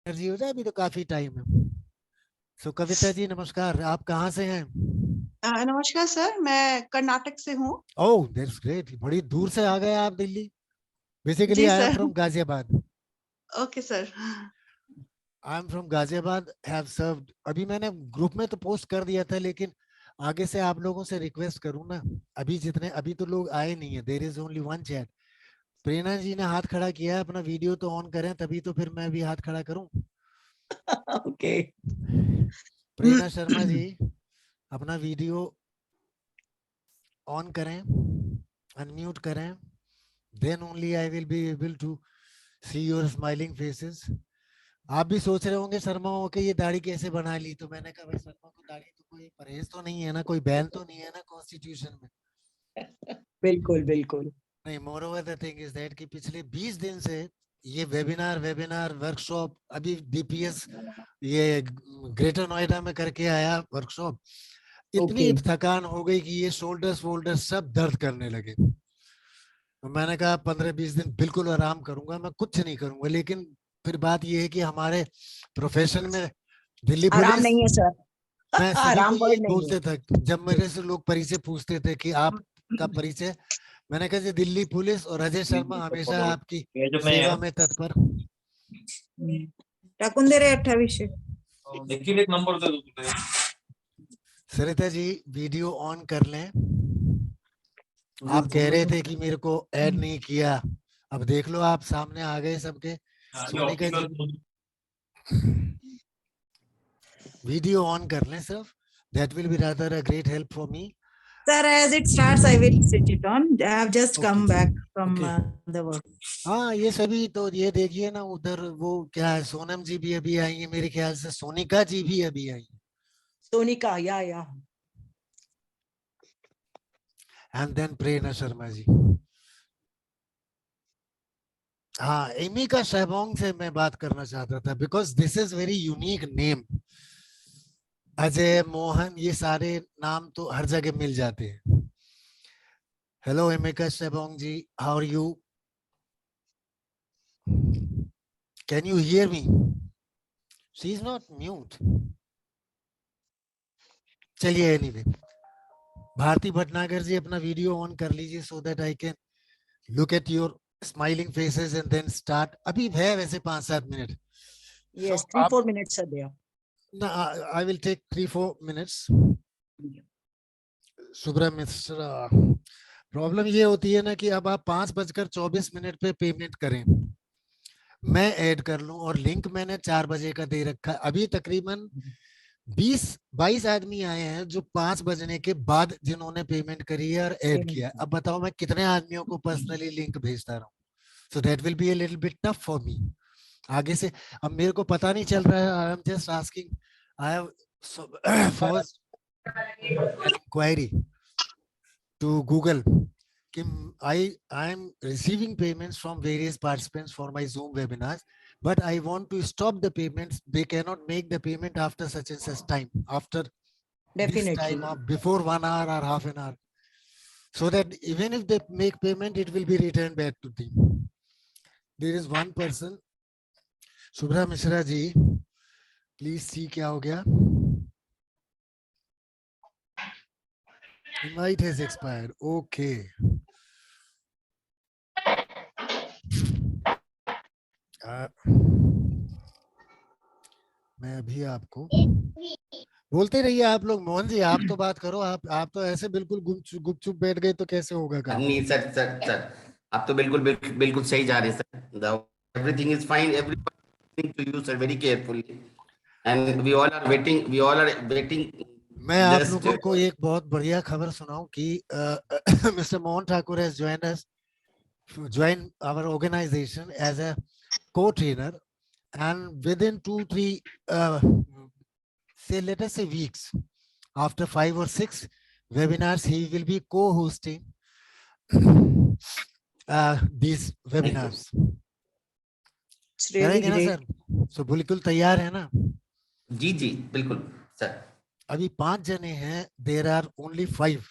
Energy हो जाए, अभी तो काफी टाइम है। सो कविता जी नमस्कार, आप कहाँ से हैं? नमस्कार सर, मैं कर्नाटक से हूँ। ओह दैट्स ग्रेट, बड़ी दूर से आ गए आप दिल्ली। बेसिकली जी I am sir. From Ghaziabad. Okay sir. I am from Ghaziabad, have served. अभी मैंने ग्रुप में तो पोस्ट कर दिया था, लेकिन आगे से आप लोगों से रिक्वेस्ट करूँ ना। अभी तो लोग आए नहीं है, there is only one chat. Prerna ji ने हाथ खड़ा किया है, अपना वीडियो तो ऑन करें, तभी तो फिर मैं भी हाथ खड़ा करूं। ओके। प्रेरणा शर्मा जी, अपना वीडियो ऑन करें, अनम्यूट करें, then only I will be able to see your smiling faces. आप भी सोच रहे होंगे शर्मा हो के ये दाढ़ी कैसे बना ली, तो मैंने कहा भाई शर्मा को दाढ़ी तो कोई परहेज तो नहीं है ना, कोई बैन तो नहीं है ना कॉन्स्टिट्यूशन में। बिल्कुल बिल्कुल। नहीं, more over the thing is that कि पिछले 20 दिन से ये वेबिनार वेबिनार वर्कशॉप, अभी डीपीएस ये ग्रेटर नोएडा में करके आया वर्कशॉप। ओके। इतनी थकान हो गई कि ये शोल्डर्स वोल्डर सब दर्द करने लगे। तो मैंने कहा 15-20 दिन बिल्कुल आराम करूंगा, मैं कुछ नहीं करूंगा। लेकिन फिर बात ये है कि हमारे प्रोफेशन में दिल्ली आराम पुलिस, नहीं है सर। मैं सभी को आराम यही वर्ड नहीं है। बोलते था जब मेरे से लोग परिचय पूछते थे कि आपका परिचय, मैंने कहा जी दिल्ली पुलिस और अजय शर्मा हमेशा आपकी सेवा में तत्पर। टाकून दे रे 2800। देखिए एक नंबर दे दो। सरिता जी वीडियो ऑन कर लें। आप कह रहे थे कि मेरे को ऐड नहीं किया, अब देख लो, आप सामने आ गए सबके। सोनिका जी वीडियो ऑन कर लें सिर्फ, that will be rather a great help for me. Sir, as it starts, I will switch it on. I have just okay come back from okay. the work. हाँ ये सभी तो ये देखिए ना, उधर वो क्या है, सोनम जी भी अभी आई है, मेरे ख्याल से सोनिका जी भी अभी आई है। Sonika, yeah. And then Prerna Sharma ji. हाँ, एमिका शैबोंग से मैं बात करना चाहता था, because this is very unique name. Ajay, Mohan, ये सारे नाम तो हर जगह मिल जाते हैं। Hello Emika Shabong ji, how are you? Can you hear me? She is not mute. चलिए एनीवे, भारती भटनागर जी अपना वीडियो ऑन कर लीजिए, so that I can look at your smiling faces and then start. अभी है वैसे 5-7 मिनट। Yes, सो 3-4 आप, minutes are there. I will take 3-4 minutes. Subra Mishra, problem ये होती है ना कि अब आप 5:24 पे पेमेंट करें, मैं ऐड कर लूं, और लिंक मैंने 4 बजे का दे रखा है। अभी तकरीबन 20-22 आदमी आए हैं जो 5 बजने के बाद जिन्होंने पेमेंट करी है और ऐड किया है। अब बताओ मैं कितने आदमियों को पर्सनली लिंक भेजता रहूं? So that will be a little bit tough for me आगे से। अब मेरे को पता नहीं चल रहा है, I am just asking, I have first an enquiry to Google कि I am receiving payments from various participants for my Zoom webinars, but I want to stop the payments. They cannot make the payment after such and such time, after this Definitely. time of before 1 hour or half an hour, so that even if they make payment, it will be returned back to them. There is one person, Subhra Mishra ji, please see क्या हो गया. Invite has expired. Okay. मैं अभी आपको बोलते रहिए आप लोग। मोहन जी आप तो बात करो, आप तो ऐसे बिल्कुल गुपचुप बैठ गए, तो कैसे होगा काम? नहीं सर सर सर, आप तो बिल्कुल बिल्कुल बिल्कुल सही जा रहे हैं sir. Everything is fine, everything to you sir very carefully, and we all are waiting मैं आप जस्ट। लोगों को एक बहुत बढ़िया खबर सुनाऊं कि mister Mohan Thakur has joined our organization as a co-trainer, and within 2-3 say let us say weeks, after 5 or 6 webinars, he will be co-hosting these webinars. It's really करेंगे ना great. सर? सो बिल्कुल तैयार है ना? जी जी बिल्कुल सर। अभी 5 जने हैं, there are only 5,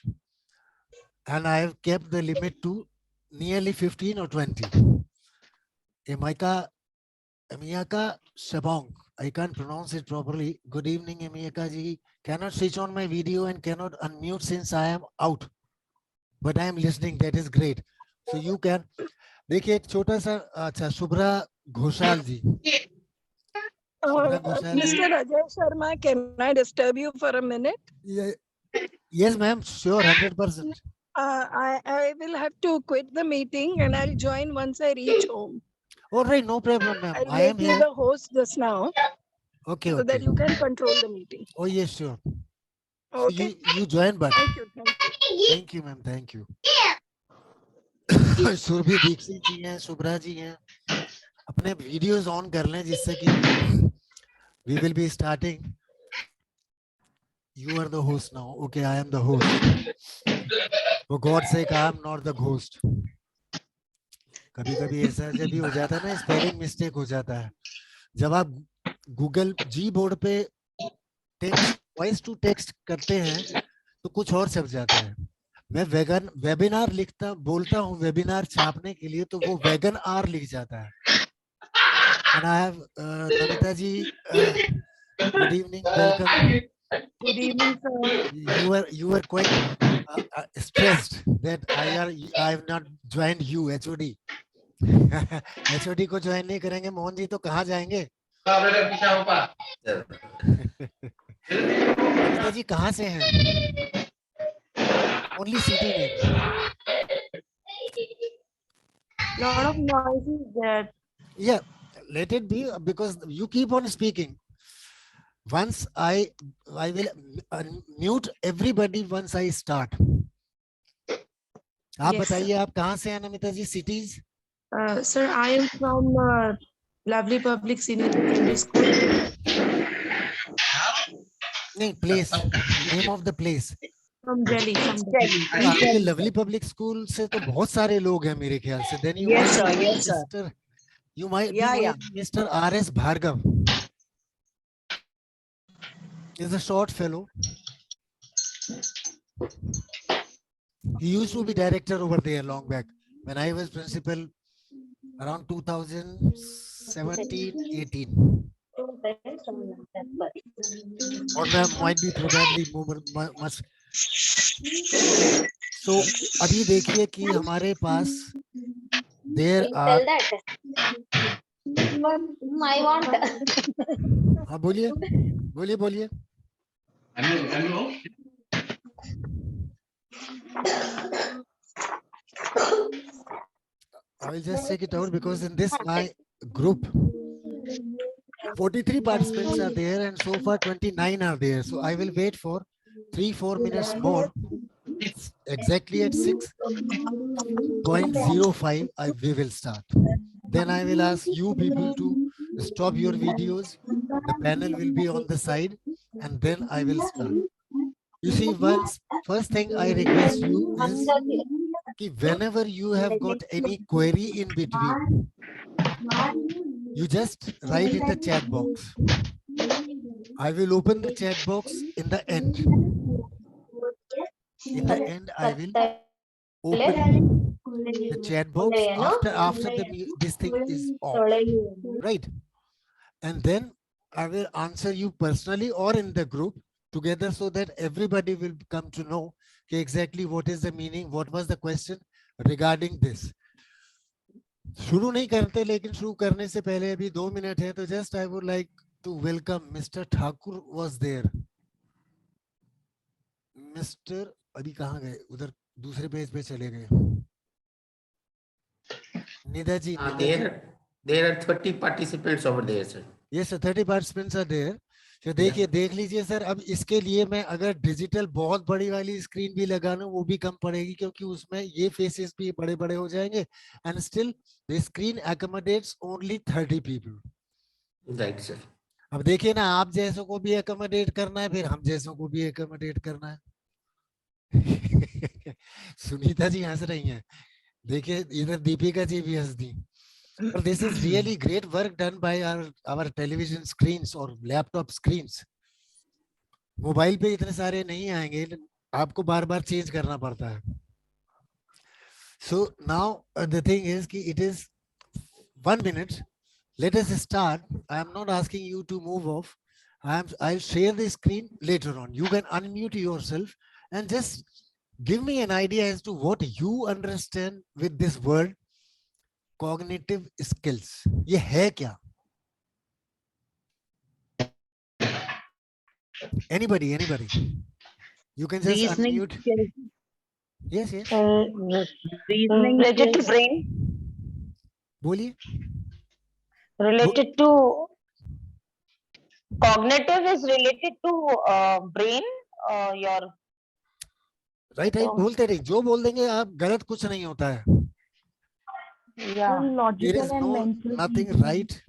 and I have kept the limit to nearly 15 or 20. Amiyaka Amiyaka Shabong. I can't pronounce it properly. Good evening, Amiyaka ji. Cannot switch on my video and cannot unmute since I am out. But I am listening. That is great. So you can. देखिए एक छोटा सा अच्छा शुभ्रा घोषाल जी. शुभ्रा घोषाल जी. Mr. Ajay Sharma, can I disturb you for a minute? Yes, ma'am. Sure, 100%. I will have to quit the meeting and I'll join once I reach home. All right, no problem, ma'am. I'll I am make you here. the host just now Okay, so that okay. you can control the meeting. Oh yes, sure. So Okay. you join, but Thank you. thank you, ma'am. Thank you. Surabhi Dixit जी हैं, शुभ्रा जी हैं. अपने videos on कर लें जिससे कि we will be starting. You are the host now. Okay, I am the host. For God's sake, I am not the ghost. कभी-कभी ऐसा जब भी हो जाता है ना, स्पेलिंग मिस्टेक हो जाता है. जब आप गूगल जी बोर्ड पे टेक्स्ट वॉइस टू टेक्स्ट करते हैं तो कुछ और छप जाता है. मैं वेबिनार बोलता हूँ वेबिनार छापने के लिए तो वो वेगन आर लिख जाता है. And I have Namita ji, good evening, welcome. Good evening, sir. You were quite stressed that I have not joined you, HOD. HOD को ज्वाइन नहीं करेंगे मोहन जी तो कहाँ जाएंगे? Namita ji कहाँ से हैं? Only city name. Lot of noise is there. Yeah, let it be because you keep on speaking. Once I will mute everybody once I start. आप Yes, बताइए आप कहाँ से हैं नमिता जी? Cities? Sir, I am from Lovely Public Senior Secondary School. नहीं, place. Name of the place. From Delhi. From Delhi. आपके lovely public school से तो बहुत सारे लोग हैं मेरे ख्याल से. Then you Yes, might sir. be Yes, sir. Mr. You might Yeah, be yeah. Mr. R.S. Bhargav. He's a short fellow. He used to be director over there long back when I was principal around 2017-18. Or might be probably much. So अभी देखिए कि हमारे पास there are. I want. हाँ बोलिए बोलिए. I will just check it out because in this my group 43 participants are there and so far 29 are there. So I will wait for 3-4 minutes more. Exactly at 6:05 we will start. Then I will ask you people to stop your videos. The panel will be on the side and then I will start. You see, first thing I request you is कि whenever you have got any query in between, you just write in the chat box. I will open the chat box in the end. In the end, I will open the chat box after this thing is off, right? And then I will answer you personally or in the group together so that everybody will come to know exactly what is the meaning, what was the question regarding this. शुरू नहीं करते लेकिन शुरू करने से पहले अभी 2 minute है तो just I would like to welcome Mr. Thakur was there. Mr. अभी कहाँ गए? उधर दूसरे पेज पे चले गए. Nida ji. There are 30 participants over there, sir. Yes, sir, 30 participants are there. तो देखिए देख लीजिए सर. अब इसके लिए मैं अगर डिजिटल बहुत बड़ी वाली स्क्रीन भी लगा लूं वो भी कम पड़ेगी क्योंकि उसमें ये फेसेस भी बड़े बड़े हो जाएंगे and still the screen accommodates only 30 people. Right, sir. अब देखिए ना आप जैसों को भी accommodate करना है फिर हम जैसों को भी accommodate करना है. सुनीता जी हंस रही हैं. देखिए इधर दीपिका जी भी हंस दी. But this is really great work done by our television screens or laptop screens. Mobile पे इतने सारे नहीं आएंगे, आपको बार बार चेंज करना पड़ता है. So now the thing is कि it is 1 minute. let us start. I am not asking you to move off. I'll share the screen later on. You can unmute yourself and just give me an idea as to what you understand with this word cognitive skills. ये है क्या? Anybody? You can just Reasoning unmute. skills. Yes. Reasoning Related to skills brain, बोलिए. related to cognitive is related to brain, your right तो- बोलते रहिए. जो बोल देंगे आप, गलत कुछ नहीं होता है. yeah. There Logical is and no mental nothing reasoning, right,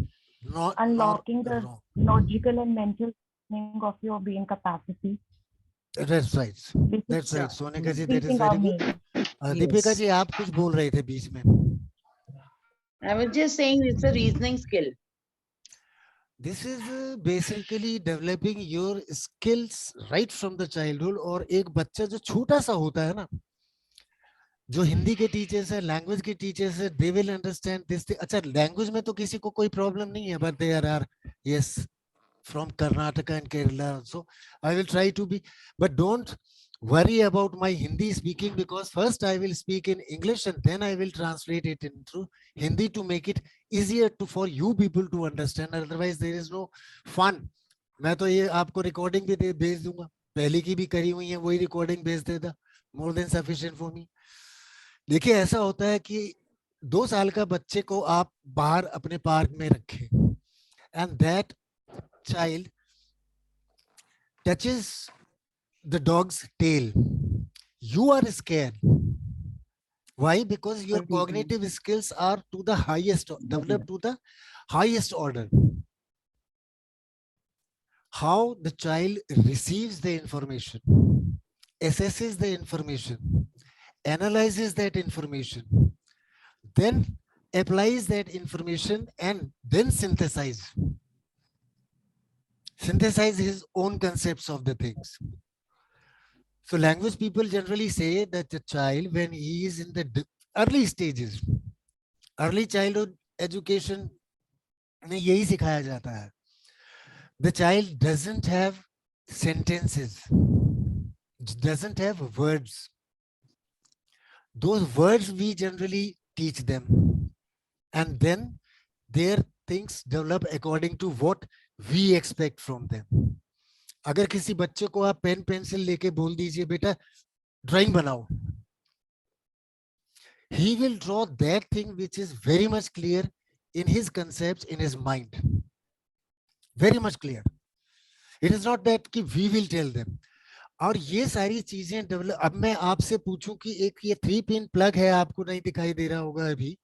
not nor unlocking the wrong. logical and mental reasoning of your brain capacity. That's right. This is That's right. Sonika ji, that is speaking very of me. good. Deepika Yes. ji, आप कुछ बोल रहे थे बीच में. I was just saying it's a reasoning skill. This is basically developing your skills right from the childhood. और एक बच्चा जो छोटा सा होता है ना, जो हिंदी के टीचर्स है, लैंग्वेज के टीचर्स है, they will understand this thing. अच्छा, लैंग्वेज में तो किसी को कोई प्रॉब्लम नहीं है, but there are, yes, from Karnataka and Kerala. So I will try to be, but don't worry about my Hindi speaking, because first I will speak in English and then I will translate it into Hindi to make it easier for you people to understand. Otherwise there is no fun. मैं तो ये आपको recording भी भेज दूंगा, पहले की भी करी हुई है, वही रिकॉर्डिंग भेज देता. More than sufficient for me. देखिए, ऐसा होता है कि 2 साल का बच्चे को आप बाहर अपने पार्क में रखें, and that child touches the dog's tail. You are scared. Why? Because your cognitive skills are to the highest, developed to the highest order. How the child receives the information, assesses the information, analyzes that information, then applies that information, and then synthesize his own concepts of the things. So language people generally say that the child, when he is in the early stages, early childhood education में यही सिखाया जाता है. The child doesn't have sentences, doesn't have words. Those words we generally teach them, and then their things develop according to what we expect from them. अगर किसी बच्चे को आप पेन पेंसिल लेके बोल दीजिए बेटा ड्राइंग बनाओ, he will draw that thing which is very much clear in his concepts, in his mind. Very much clear. It is not that कि we will tell them. और ये सारी चीजें डेवलप. अब मैं आपसे पूछूं कि एक ये 3 पिन प्लग है, आपको नहीं दिखाई दे रहा होगा अभी,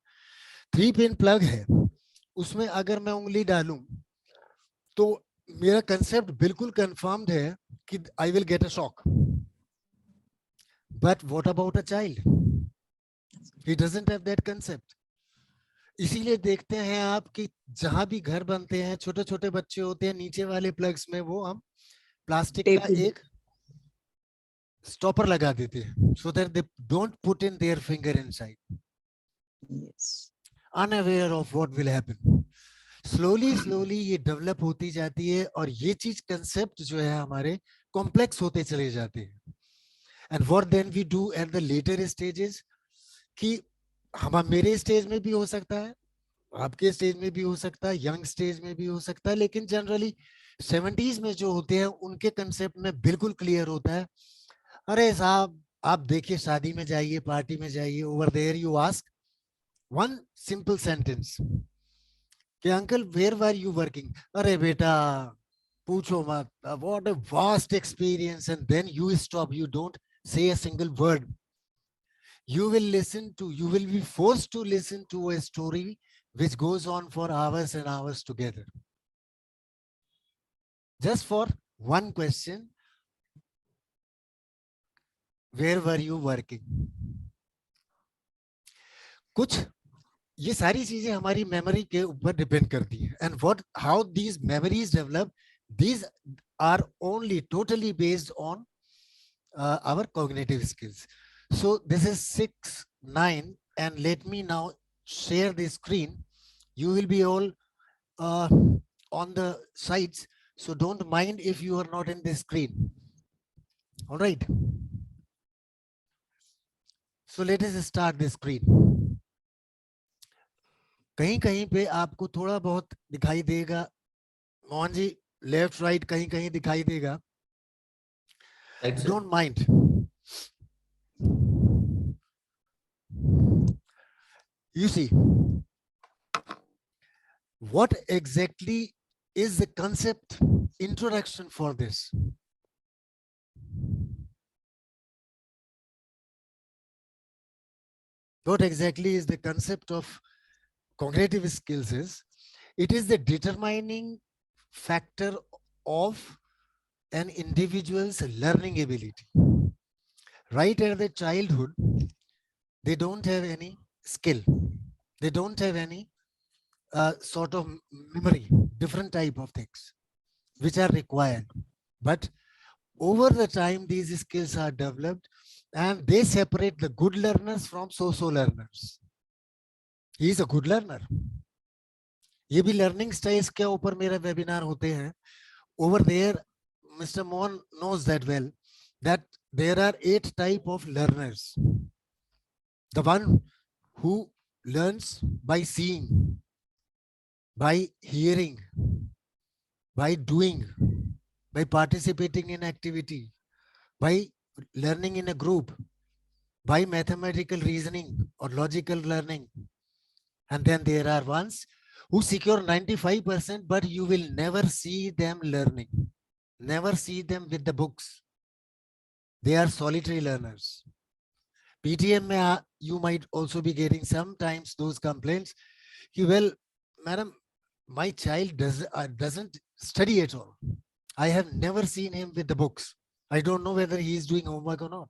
3 पिन प्लग है, उसमें अगर मैं उंगली डालूं तो मेरा कंसेप्ट बिल्कुल कंफर्म्ड है कि I will get a shock. But what about a child? He doesn't have that concept. इसीलिए देखते हैं आप कि जहां भी घर बनते हैं, छोटे छोटे बच्चे होते हैं, नीचे वाले प्लग्स में वो हम प्लास्टिक का एक स्टॉपर लगा देते हैं, so that they don't put in their finger inside, unaware of what will happen. Slowly ये डेवलप होती जाती है, और ये चीज कंसेप्ट जो है हमारे कॉम्प्लेक्स होते चले जाते हैं. And what then we do at the later stages, कि हम मेरे स्टेज में भी हो सकता है, आपके स्टेज में भी हो सकता है, यंग स्टेज में भी हो सकता है, लेकिन जनरली 70s में जो होते हैं उनके कंसेप्ट में बिल्कुल क्लियर होता है. अरे साहब, आप देखिए, शादी में जाइए, पार्टी में जाइए, over there you ask one simple sentence कि uncle where were you working. अरे बेटा पूछो मत, what a vast experience. And then you stop, you don't say a single word. You will be forced to listen to a story which goes on for hours and hours together, just for one question, where were you working? कुछ ये सारी चीजें हमारी memory के ऊपर depend करती हैं. And how these memories develop, these are only totally based on our cognitive skills. So this is 6-9, and let me now share the screen. You will be all on the sides, so don't mind if you are not in the screen. All right. So let us start the screen. कहीं कहीं पे आपको थोड़ा बहुत दिखाई देगा, Mohan ji, left right कहीं कहीं दिखाई देगा. Right, sir. Don't mind. You see, what exactly is the concept introduction for this? What exactly is the concept of cognitive skills is? It is the determining factor of an individual's learning ability. Right at the childhood, they don't have any skill. They don't have any sort of memory, different type of things which are required. But over the time, these skills are developed and they separate the good learners from so-so learners. He is a good learner. ये भी learning styles के ऊपर मेरा webinar होते हैं. Over there, Mr. Mohan knows that well, that there are 8 type of learners. The one who learns by seeing, by hearing, by doing, by participating in activity, by learning in a group, by mathematical reasoning or logical learning. And then there are ones who secure 95%, but you will never see them learning, never see them with the books. They are solitary learners. PTM, you might also be getting sometimes those complaints. Well, madam, my child doesn't study at all. I have never seen him with the books. I don't know whether he is doing homework or not.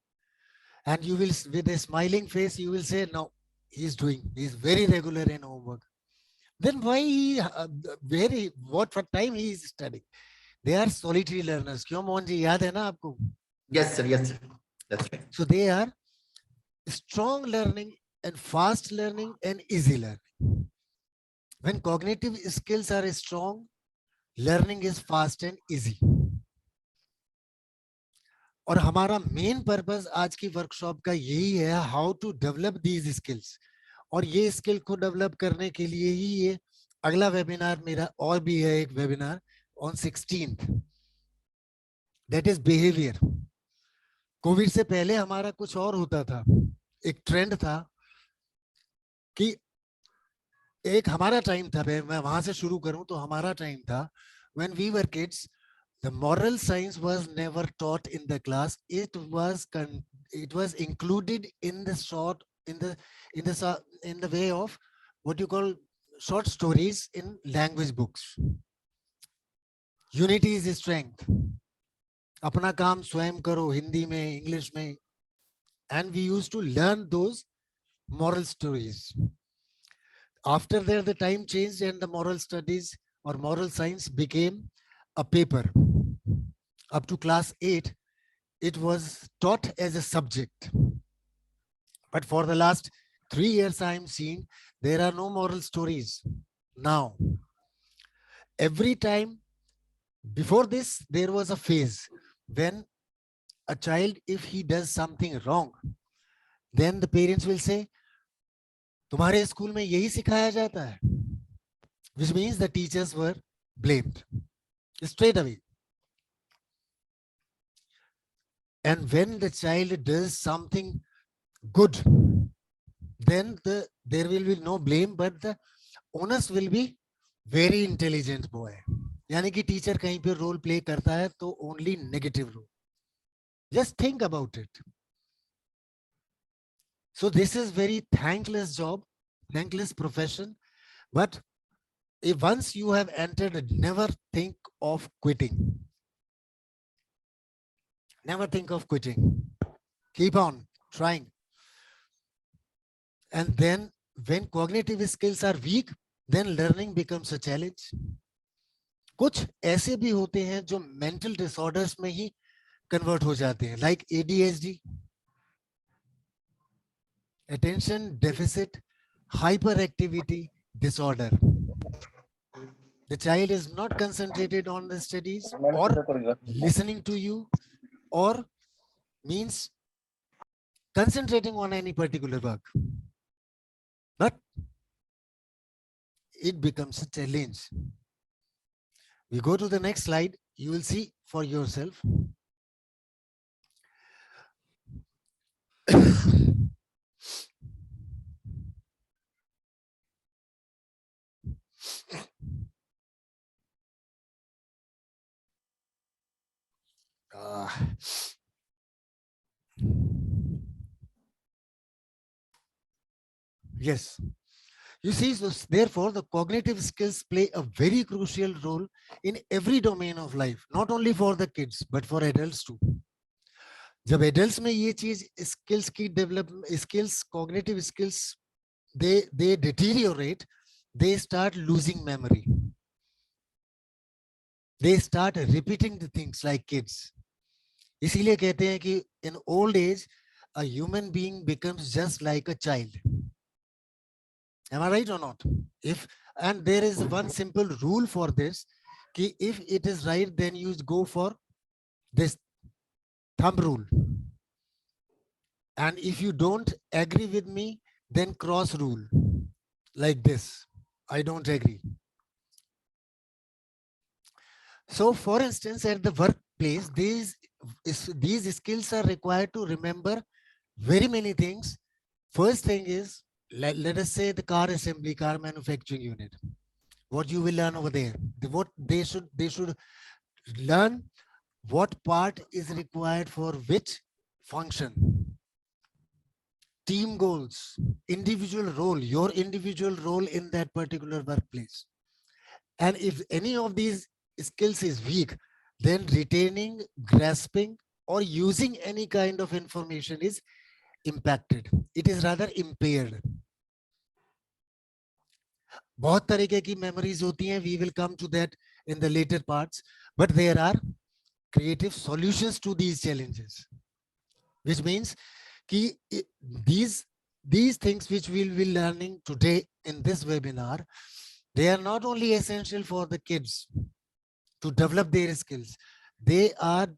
And you will, with a smiling face, you will say, no, he's very regular in homework. Then why, what time he is studying? They are solitary learners. क्यों मोहन जी, याद है ना आपको? Yes, sir. Yes, sir. That's right. So they are strong learning and fast learning and easy learning. When cognitive skills are strong, learning is fast and easy. और हमारा main purpose आज की workshop का यही है, how to develop these skills. और ये skill को डेवलप करने के लिए ही ये अगला वेबिनार मेरा और भी है, एक webinar on 16th, that is behaviour. Covid से पहले हमारा कुछ और होता था. एक ट्रेंड था कि एक हमारा टाइम था, मैं वहां से शुरू करूं तो हमारा टाइम था, when we were kids, the moral science was never taught in the class. It was included in the short, in the way of what you call short stories in language books. Unity is strength. अपना काम स्वयं करो, हिंदी में, English में. And we used to learn those moral stories. After that, the time changed and the moral studies or moral science became a paper. Up to class 8, it was taught as a subject. But for the last 3 years, I am seeing there are no moral stories now. Every time, before this, there was a phase when a child, if he does something wrong, then the parents will say, तुम्हारे school में यही सिखाया जाता है, which means the teachers were blamed straight away. And when the child does something good, then there will be no blame, but the onus will be very intelligent boy. यानी कि teacher कहीं पे role play करता है तो only negative role. Just think about it. So this is very thankless job, thankless profession. But if once you have entered, never think of quitting. Never think of quitting. Keep on trying. And then when cognitive skills are weak, then learning becomes a challenge. कुछ ऐसे भी होते हैं जो mental disorders में ही convert हो जाते हैं, like ADHD, attention deficit hyperactivity disorder. The child is not concentrated on the studies or listening to you, or means concentrating on any particular work. But it becomes a challenge. We go to the next slide. You will see for yourself. Yes. You see, so therefore, the cognitive skills play a very crucial role in every domain of life, not only for the kids, but for adults too. जब adults में ये चीज skills की development skills, cognitive skills, they deteriorate, they start losing memory. They start repeating the things like kids. इसीलिए कहते हैं कि in old age, a human being becomes just like a child. Am I right or not? And there is one simple rule for this, कि if it is right, then you go for this thumb rule. And if you don't agree with me, then cross rule, like this. I don't agree. So for instance, at the workplace, these skills are required to remember very many things. First thing is, let us say the car assembly, car manufacturing unit. What you will learn over there, what they should learn what part is required for which function. Team goals, individual role, your individual role in that particular workplace. And if any of these skills is weak, then retaining, grasping, or using any kind of information is impacted. It is rather impaired. बहुत तरीके की memories होती हैं. We will come to that in the later parts. But there are creative solutions to these challenges, which means कि these things which we will be learning today in this webinar, they are not only essential for the kids to develop their skills, they are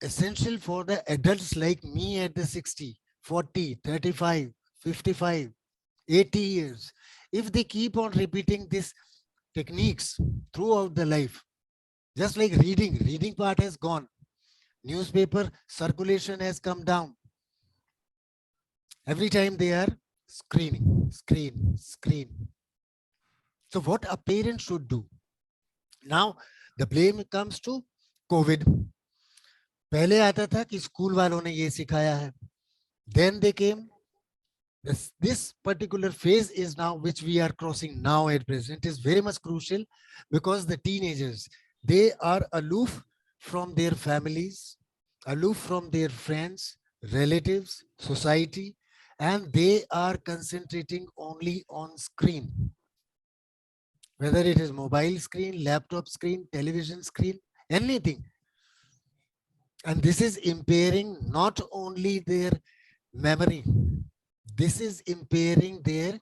essential for the adults like me at the 60, 40, 35, 55, 80 years. If they keep on repeating these techniques throughout the life, just like reading part has gone, newspaper circulation has come down. Every time they are screen. So what a parent should do? Now the blame comes to COVID. पहले आता था कि school वालों ने ये सिखाया है. Then they came. This particular phase is now, which we are crossing now at present, is very much crucial, because the teenagers, they are aloof from their families, aloof from their friends, relatives, society, and they are concentrating only on screen. Whether it is mobile screen, laptop screen, television screen, anything. And this is impairing not only their memory, this is impairing their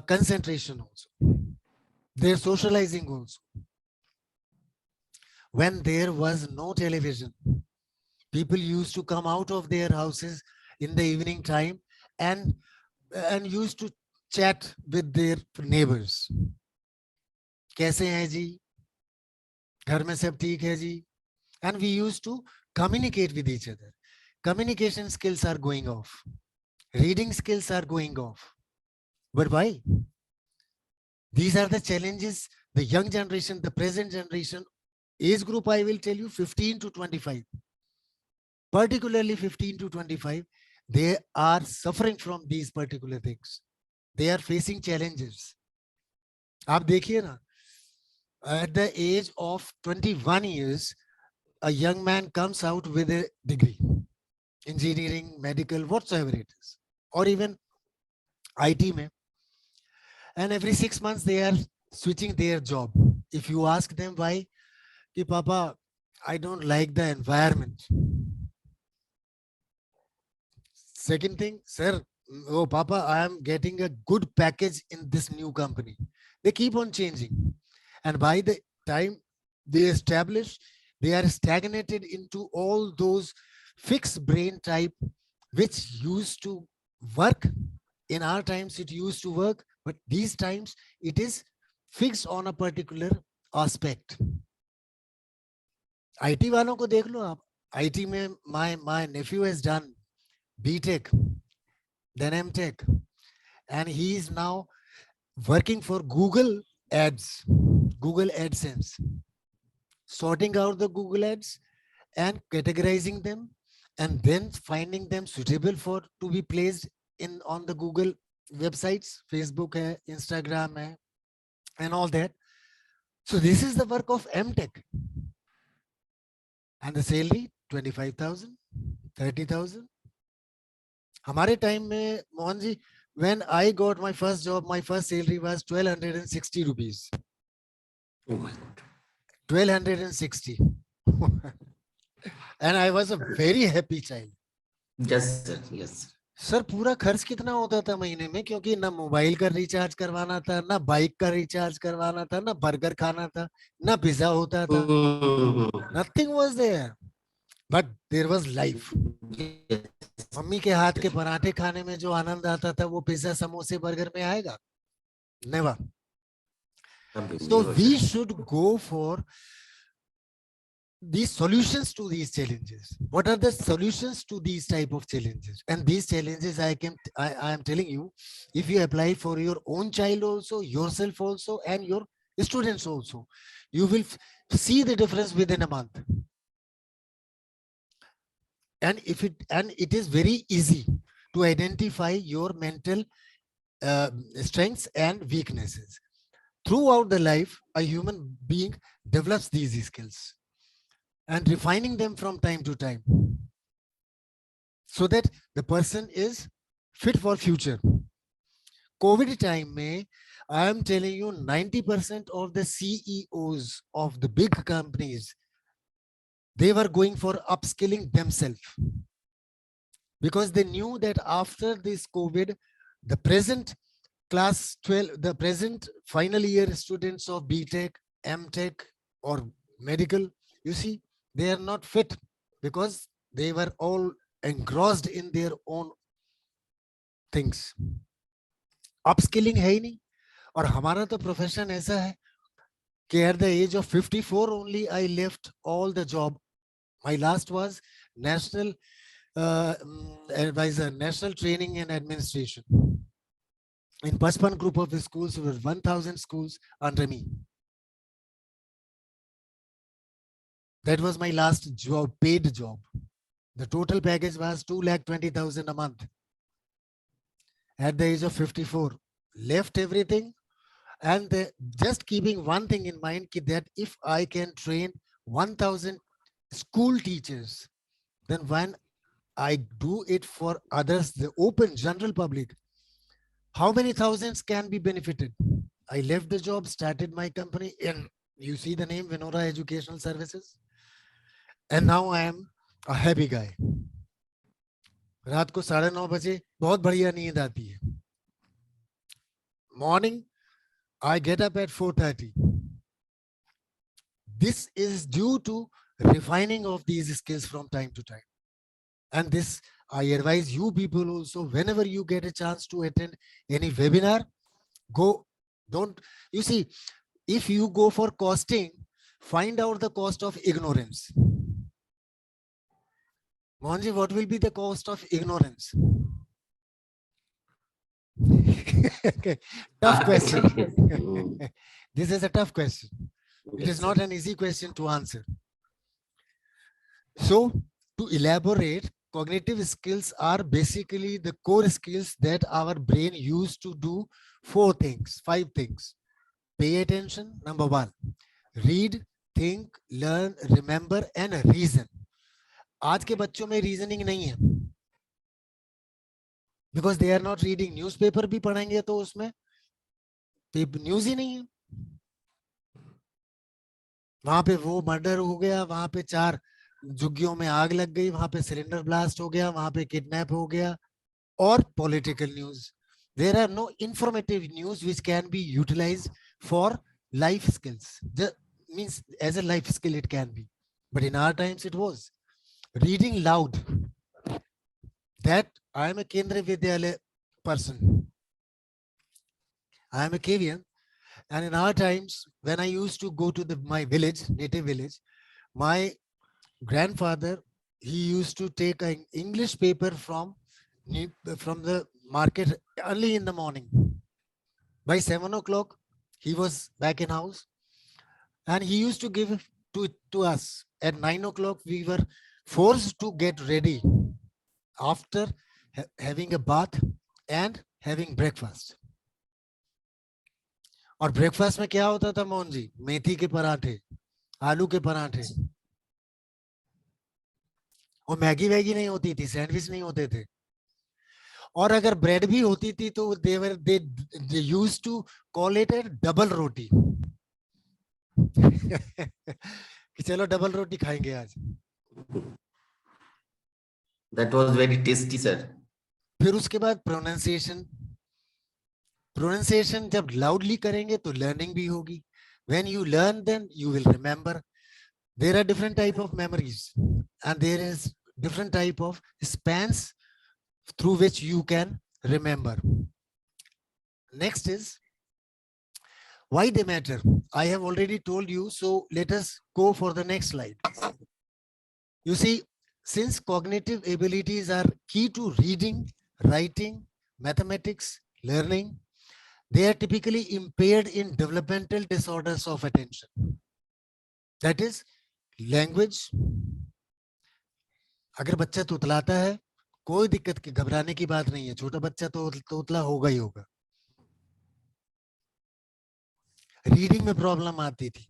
concentration also, their socializing also. When there was no television, people used to come out of their houses in the evening time and used to chat with their neighbors. कैसे हैं जी? घर में सब ठीक है जी? And we used to communicate with each other. Communication skills are going off. Reading skills are going off. But why? These are the challenges the young generation, the present generation, age group, I will tell you 15 to 25. Particularly 15 to 25, they are suffering from these particular things. They are facing challenges. आप देखिए ना, at the age of 21 years, a young man comes out with a degree, engineering, medical, whatsoever it is, or even IT mein. And every 6 months they are switching their job. If you ask them why, ki Papa, I don't like the environment. Second thing, sir, oh Papa, I am getting a good package in this new company. They keep on changing. And by the time they establish, they are stagnated into all those fixed brain type which used to work. In our times it used to work, but these times it is fixed on a particular aspect. IT वालों को देख लो आप, IT में my nephew has done BTech, then MTech, and he is now working for Google Ads, Google AdSense, sorting out the Google ads and categorizing them, and then finding them suitable for to be placed in on the Google websites, Facebook hai, Instagram hai, and all that. So this is the work of MTech. And the salary 25,000, 30,000. हमारे time में Mohan ji, when I got my first job, my first salary was 1,260 rupees. Oh my God. 1,260. And I was a very happy child. Yes, sir. Yes. Sir. Sir पूरा खर्च कितना होता था महीने में, क्योंकि ना मोबाइल का रिचार्ज करवाना था, ना बाइक का रिचार्ज करवाना था, ना बर्गर खाना था, ना पिज्जा होता था. Nothing was there, but there was life. Yes. Mummy के हाथ के पराठे खाने में जो आनंद आता था वो पिज्जा समोसे बर्गर में आएगा? Never. So we should go for these solutions to these challenges. What are the solutions to these type of challenges? And these challenges I am telling you, if you apply for your own child also, yourself also, and your students also, you will see the difference within a month. And it is very easy to identify your mental strengths and weaknesses. Throughout the life, a human being develops these skills and refining them from time to time so that the person is fit for future. COVID time mein, I am telling you, 90% of the CEOs of the big companies, they were going for upskilling themselves because they knew that after this COVID, the present class 12, the present final year students of BTech, MTech or medical, you see, they are not fit because they were all engrossed in their own things. Upskilling है ही नहीं. और हमारा तो profession ऐसा है कि at the age of 54 only I left all the job. My last was national advisor, national training and administration. In Paspan group of the schools, there were 1,000 schools under me. That was my last job, paid job. The total package was 2,20,000 a month. At the age of 54, left everything, and just keeping one thing in mind, that if I can train 1,000 school teachers, then when I do it for others, the open general public, how many thousands can be benefited? I left the job, started my company, and you see the name Vinora Educational Services. And now I am a happy guy. रात को 9:30 बजे बहुत बढ़िया नींद आती है. Morning, I get up at 4:30. This is due to refining of these skills from time to time. And this, I advise you people also, whenever you get a chance to attend any webinar, go, don't, you see, if you go for costing, find out the cost of ignorance. Mohanji, what will be the cost of ignorance? Okay. Tough question. This is a tough question. It is not an easy question to answer. So, to elaborate, cognitive skills are basically the core skills that our brain used to do 5 things. Pay attention, number 1. Read, think, learn, remember, and reason. आज के बच्चों में reasoning नहीं है because they are not reading. Newspaper भी पढ़ेंगे तो उसमें न्यूज ही नहीं है. वहां पे वो मर्डर हो गया, वहां पे 4 झुग्गियों में आग लग गई, वहां पे सिलेंडर ब्लास्ट हो गया, वहां पे किडनैप हो गया, और political news. There are no informative news which can be utilised for life skills. Means as a life skill it can be, but in our times it was reading loud. That I am a Kendriya Vidyalaya person. I am a KVM, and in our times when I used to go to my village, native village, my grandfather, he used to take an English paper from the market early in the morning. By 7 o'clock, he was back in house, and he used to give to us. At 9 o'clock, we were forced to get ready after having a bath and having breakfast. और breakfast में क्या होता था मोहन जी? मेथी के पराठे, आलू के पराठे, और मैगी वैगी नहीं होती थी, सैंडविच नहीं होते थे, और अगर ब्रेड भी होती थी तो they used to call it a double roti कि चलो डबल रोटी खाएंगे आज. That was very tasty, sir. फिर उसके बाद प्रोनाउंसिएशन जब लाउडली करेंगे तो लर्निंग भी होगी. When you learn, then you will remember. There are different type of memories, and there is different type of spans through which you can remember. Next is why they matter. I have already told you, so let us go for the next slide. You see, since cognitive abilities are key to reading, writing, mathematics, learning, they are typically impaired in developmental disorders of attention. That is language. अगर बच्चा तुतलाता है, कोई दिक्कत की घबराने की बात नहीं है. छोटा बच्चा तो तोतला होगा ही होगा. रीडिंग में प्रॉब्लम आती थी.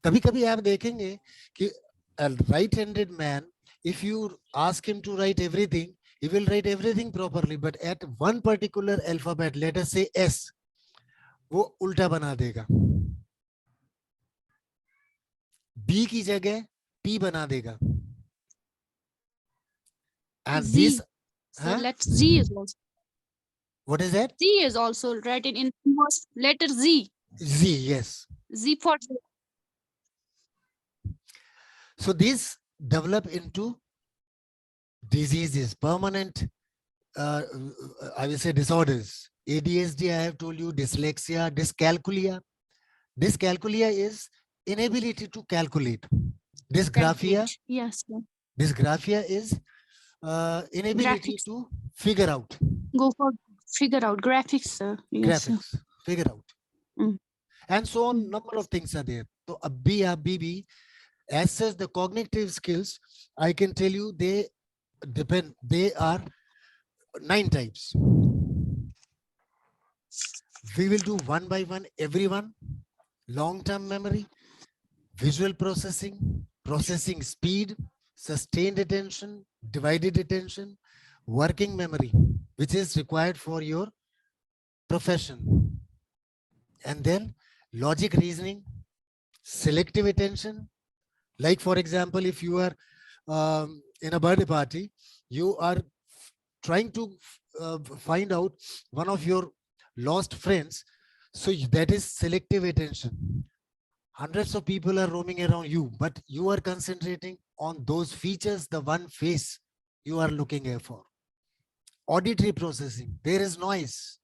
कभी कभी आप देखेंगे कि a right-handed man, if you ask him to write everything, he will write everything properly, but at one particular alphabet, let us say S, वो उल्टा बना देगा. B की जगह P बना देगा. And Z. this, So let's Z is also. what is that? Z is also written in most letter Z. Z, yes. Z for Z. So these develop into diseases, permanent, I will say disorders. ADHD, I have told you, dyslexia, dyscalculia. Dyscalculia is inability to calculate. Dysgraphia, Calculate. Yes. dysgraphia is inability Graphics. to figure out. Go for figure out graphics, sir. Yes. Sir. Graphics, figure out. Mm. And so on, number of things are there. So BB, as such, the cognitive skills, I can tell you, they depend, they are 9 types. We will do one by one, everyone. Long-term memory, visual processing, processing speed, sustained attention, divided attention, working memory, which is required for your profession. And then logic reasoning, selective attention. Like, for example, if you are in a birthday party, you are trying to find out one of your lost friends. So that is selective attention. Hundreds of people are roaming around you, but you are concentrating on those features, the one face you are looking for. Auditory processing, there is noise.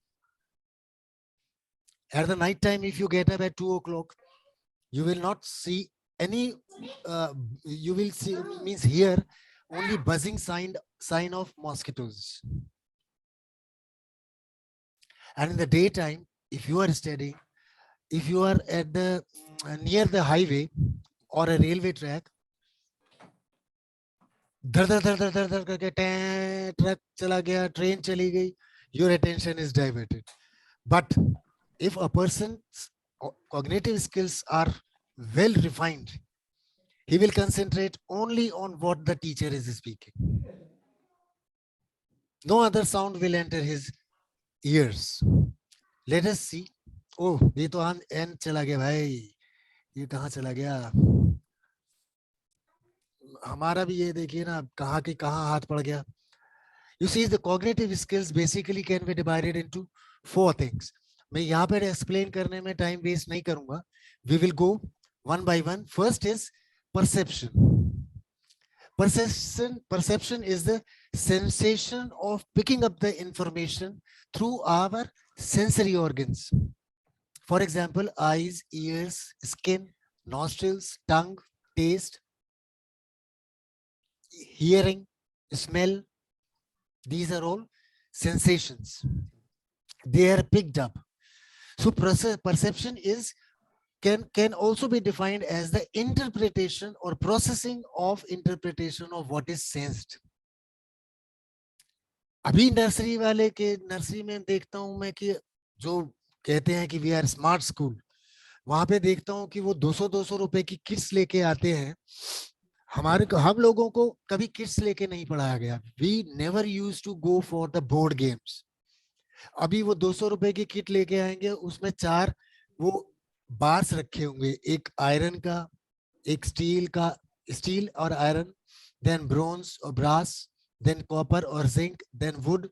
At the night time, if you get up at 2 o'clock, you will not see any, you will see, means hear only buzzing sign of mosquitoes. And in the daytime, if you are studying, if you are at the near the highway or a railway track, धर धर धर धर धर धर करके truck चला गया, train चली गई, your attention is diverted. But if a person's cognitive skills are well refined, he will concentrate only on what the teacher is speaking. No other sound will enter his ears. Let us see. Oh, ये तो N चला गया भाई, ये कहाँ चला गया? हमारा भी ये देखिए ना, कहाँ के कहाँ हाथ पड़ गया. You see, the cognitive skills basically can be divided into 4 things. मैं यहाँ पे एक्सप्लेन करने में टाइम वेस्ट नहीं करूंगा. We will go one by one. First is perception. Perception is the sensation of picking up the information through our sensory organs. For example, eyes, ears, skin, nostrils, tongue, taste, hearing, smell. These are all sensations. They are picked up. So perception is can also be defined as the interpretation or processing of interpretation of what is sensed. अभी nursery वाले के nursery में देखता हूं मैं कि जो कहते हैं कि वी आर स्मार्ट स्कूल, वहां पे देखता हूं कि वो 200-200 रुपए की किट्स लेके आते हैं. हम लोगों को कभी किट्स लेके नहीं पढ़ाया गया. We never used to go for the board games. अभी वो 200 रुपए की किट लेके आएंगे, उसमें 4 वो बार्स रखे होंगे, एक आयरन का, एक स्टील और आयरन, देन ब्रोंज और ब्रास, देन कॉपर और zinc, then wood.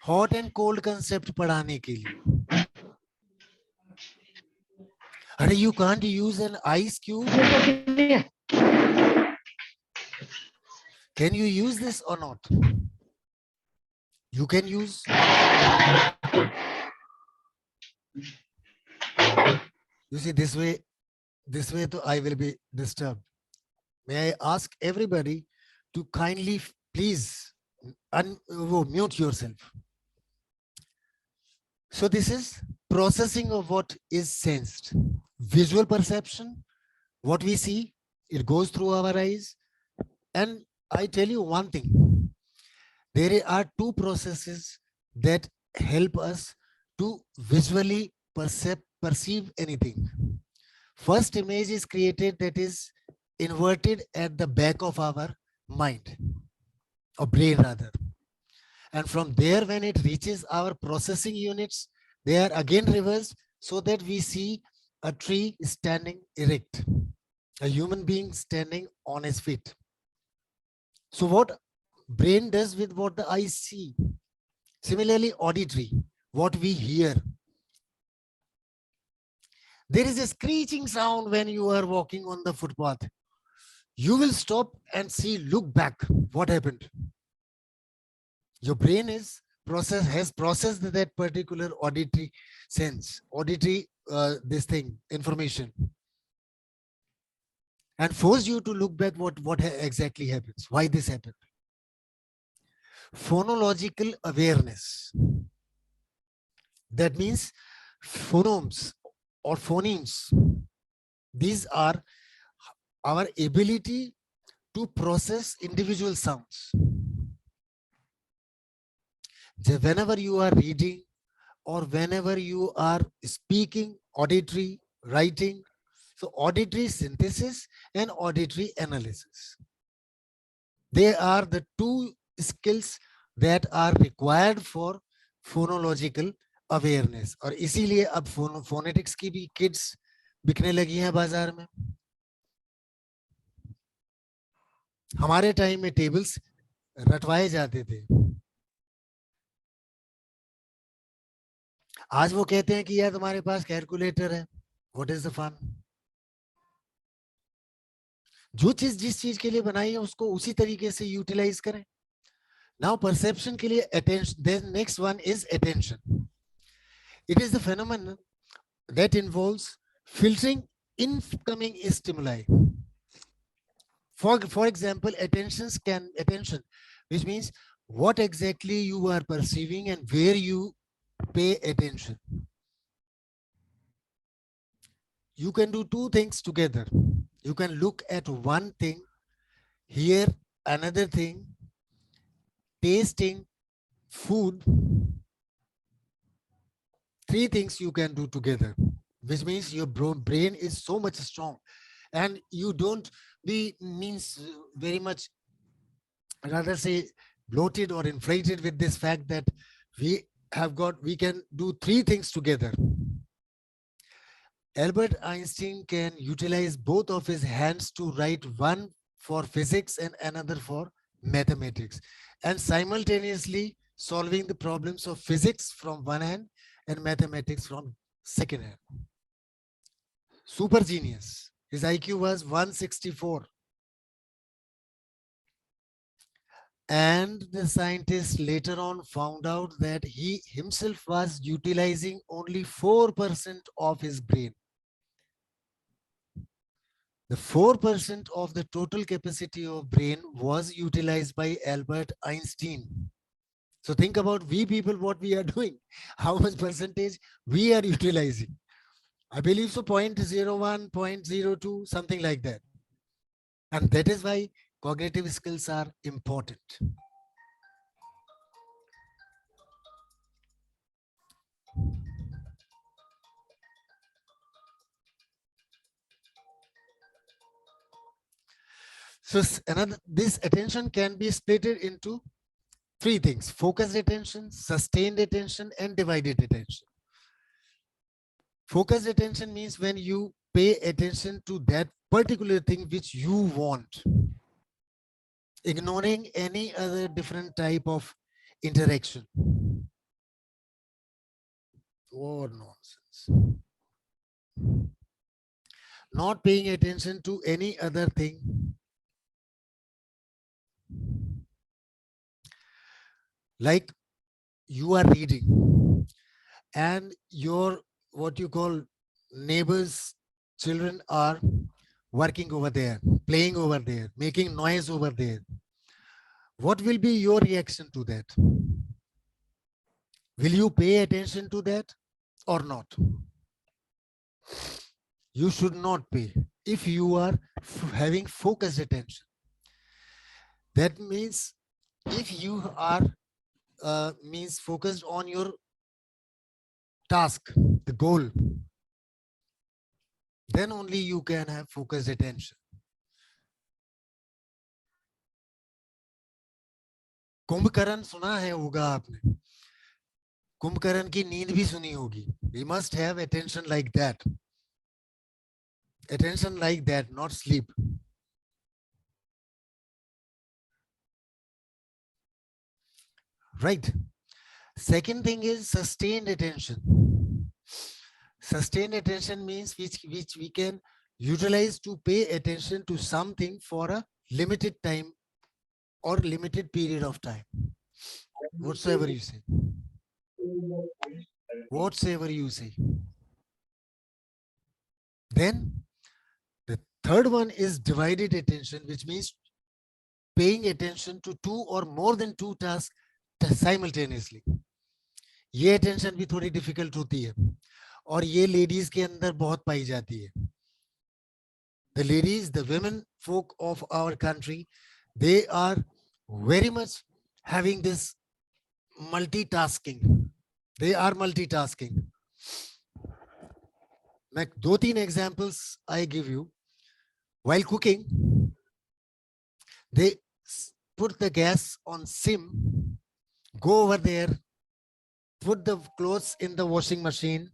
Hot and cold concept पढ़ाने के लिए. अरे you can't use an ice cube. Can you use this or not? You can use. You see, this way to I will be disturbed. May I ask everybody to kindly please mute yourself. So this is processing of what is sensed. Visual perception, what we see, it goes through our eyes. And I tell you one thing. There are 2 processes that help us to visually perceive anything. First image is created, that is inverted at the back of our mind, or brain rather. And from there, when it reaches our processing units, they are again reversed so that we see a tree standing erect, a human being standing on his feet. So what brain does with what the eyes see. Similarly, auditory, what we hear. There is a screeching sound when you are walking on the footpath. You will stop and see, look back, what happened. Your brain has processed that particular auditory sense, information, and force you to look back what exactly happens, why this happened. Phonological awareness. That means phonemes or phonemes. These are our ability to process individual sounds. Whenever you are reading or whenever you are speaking, auditory, writing, so auditory synthesis and auditory analysis. They are the 2 skills that are required for phonological awareness. और इसीलिए अब phonetics की भी kids बिकने लगी हैं बाजार में. हमारे टाइम में टेबल्स रटवाए जाते थे. आज वो कहते हैं कि यार तुम्हारे पास कैलकुलेटर है. What is the fun? जो चीज जिस चीज के लिए बनाई है उसको उसी तरीके से यूटिलाइज करें. Now perception के लिए attention. Then next one is attention. It is the phenomenon that involves filtering incoming stimuli. For example, attention, which means what exactly you are perceiving and where you pay attention. You can do 2 things together. You can look at one thing, hear another thing, tasting food. 3 things you can do together, which means your brain is so much strong, and you don't be very much, rather say, bloated or inflated with this fact that we can do 3 things together. Albert Einstein can utilize both of his hands to write, one for physics and another for mathematics, and simultaneously solving the problems of physics from one hand and mathematics from second hand. Super genius. His IQ was 164. And the scientist later on found out that he himself was utilizing only 4% of his brain. The 4% of the total capacity of brain was utilized by Albert Einstein. So think about we people, what we are doing, how much percentage we are utilizing. I believe so 0.01, 0.02, something like that. And that is why cognitive skills are important. So this attention can be split into three things: focused attention, sustained attention, and divided attention. Focused attention means when you pay attention to that particular thing which you want, ignoring any other different type of interaction. What nonsense. Not paying attention to any other thing. Like you are reading and your what you call neighbors' children are working over there, playing over there, making noise over there. What will be your reaction to that? Will you pay attention to that or not? You should not pay if you are having focused attention. That means if you are focused on your task, the goal, then only you can have focused attention. Kumbhakarna सुना है होगा आपने, कुंभकर्ण की नींद भी सुनी होगी. We must have attention like that. Attention like that, not sleep. Right. Second thing is sustained attention. Sustained attention means which we can utilize to pay attention to something for a limited time or limited period of time. Whatsoever you say. Whatsoever you say. Then the third one is divided attention, which means paying attention to two or more than two tasks simultaneously. ये attention भी थोड़ी difficult होती है और ये ladies के अंदर बहुत पाई जाती है. The ladies, the women folk of our country, they are very much having this multitasking. They are multitasking. मैं 2-3 examples I give you. While cooking, they put the gas on sim, go over there, put the clothes in the washing machine,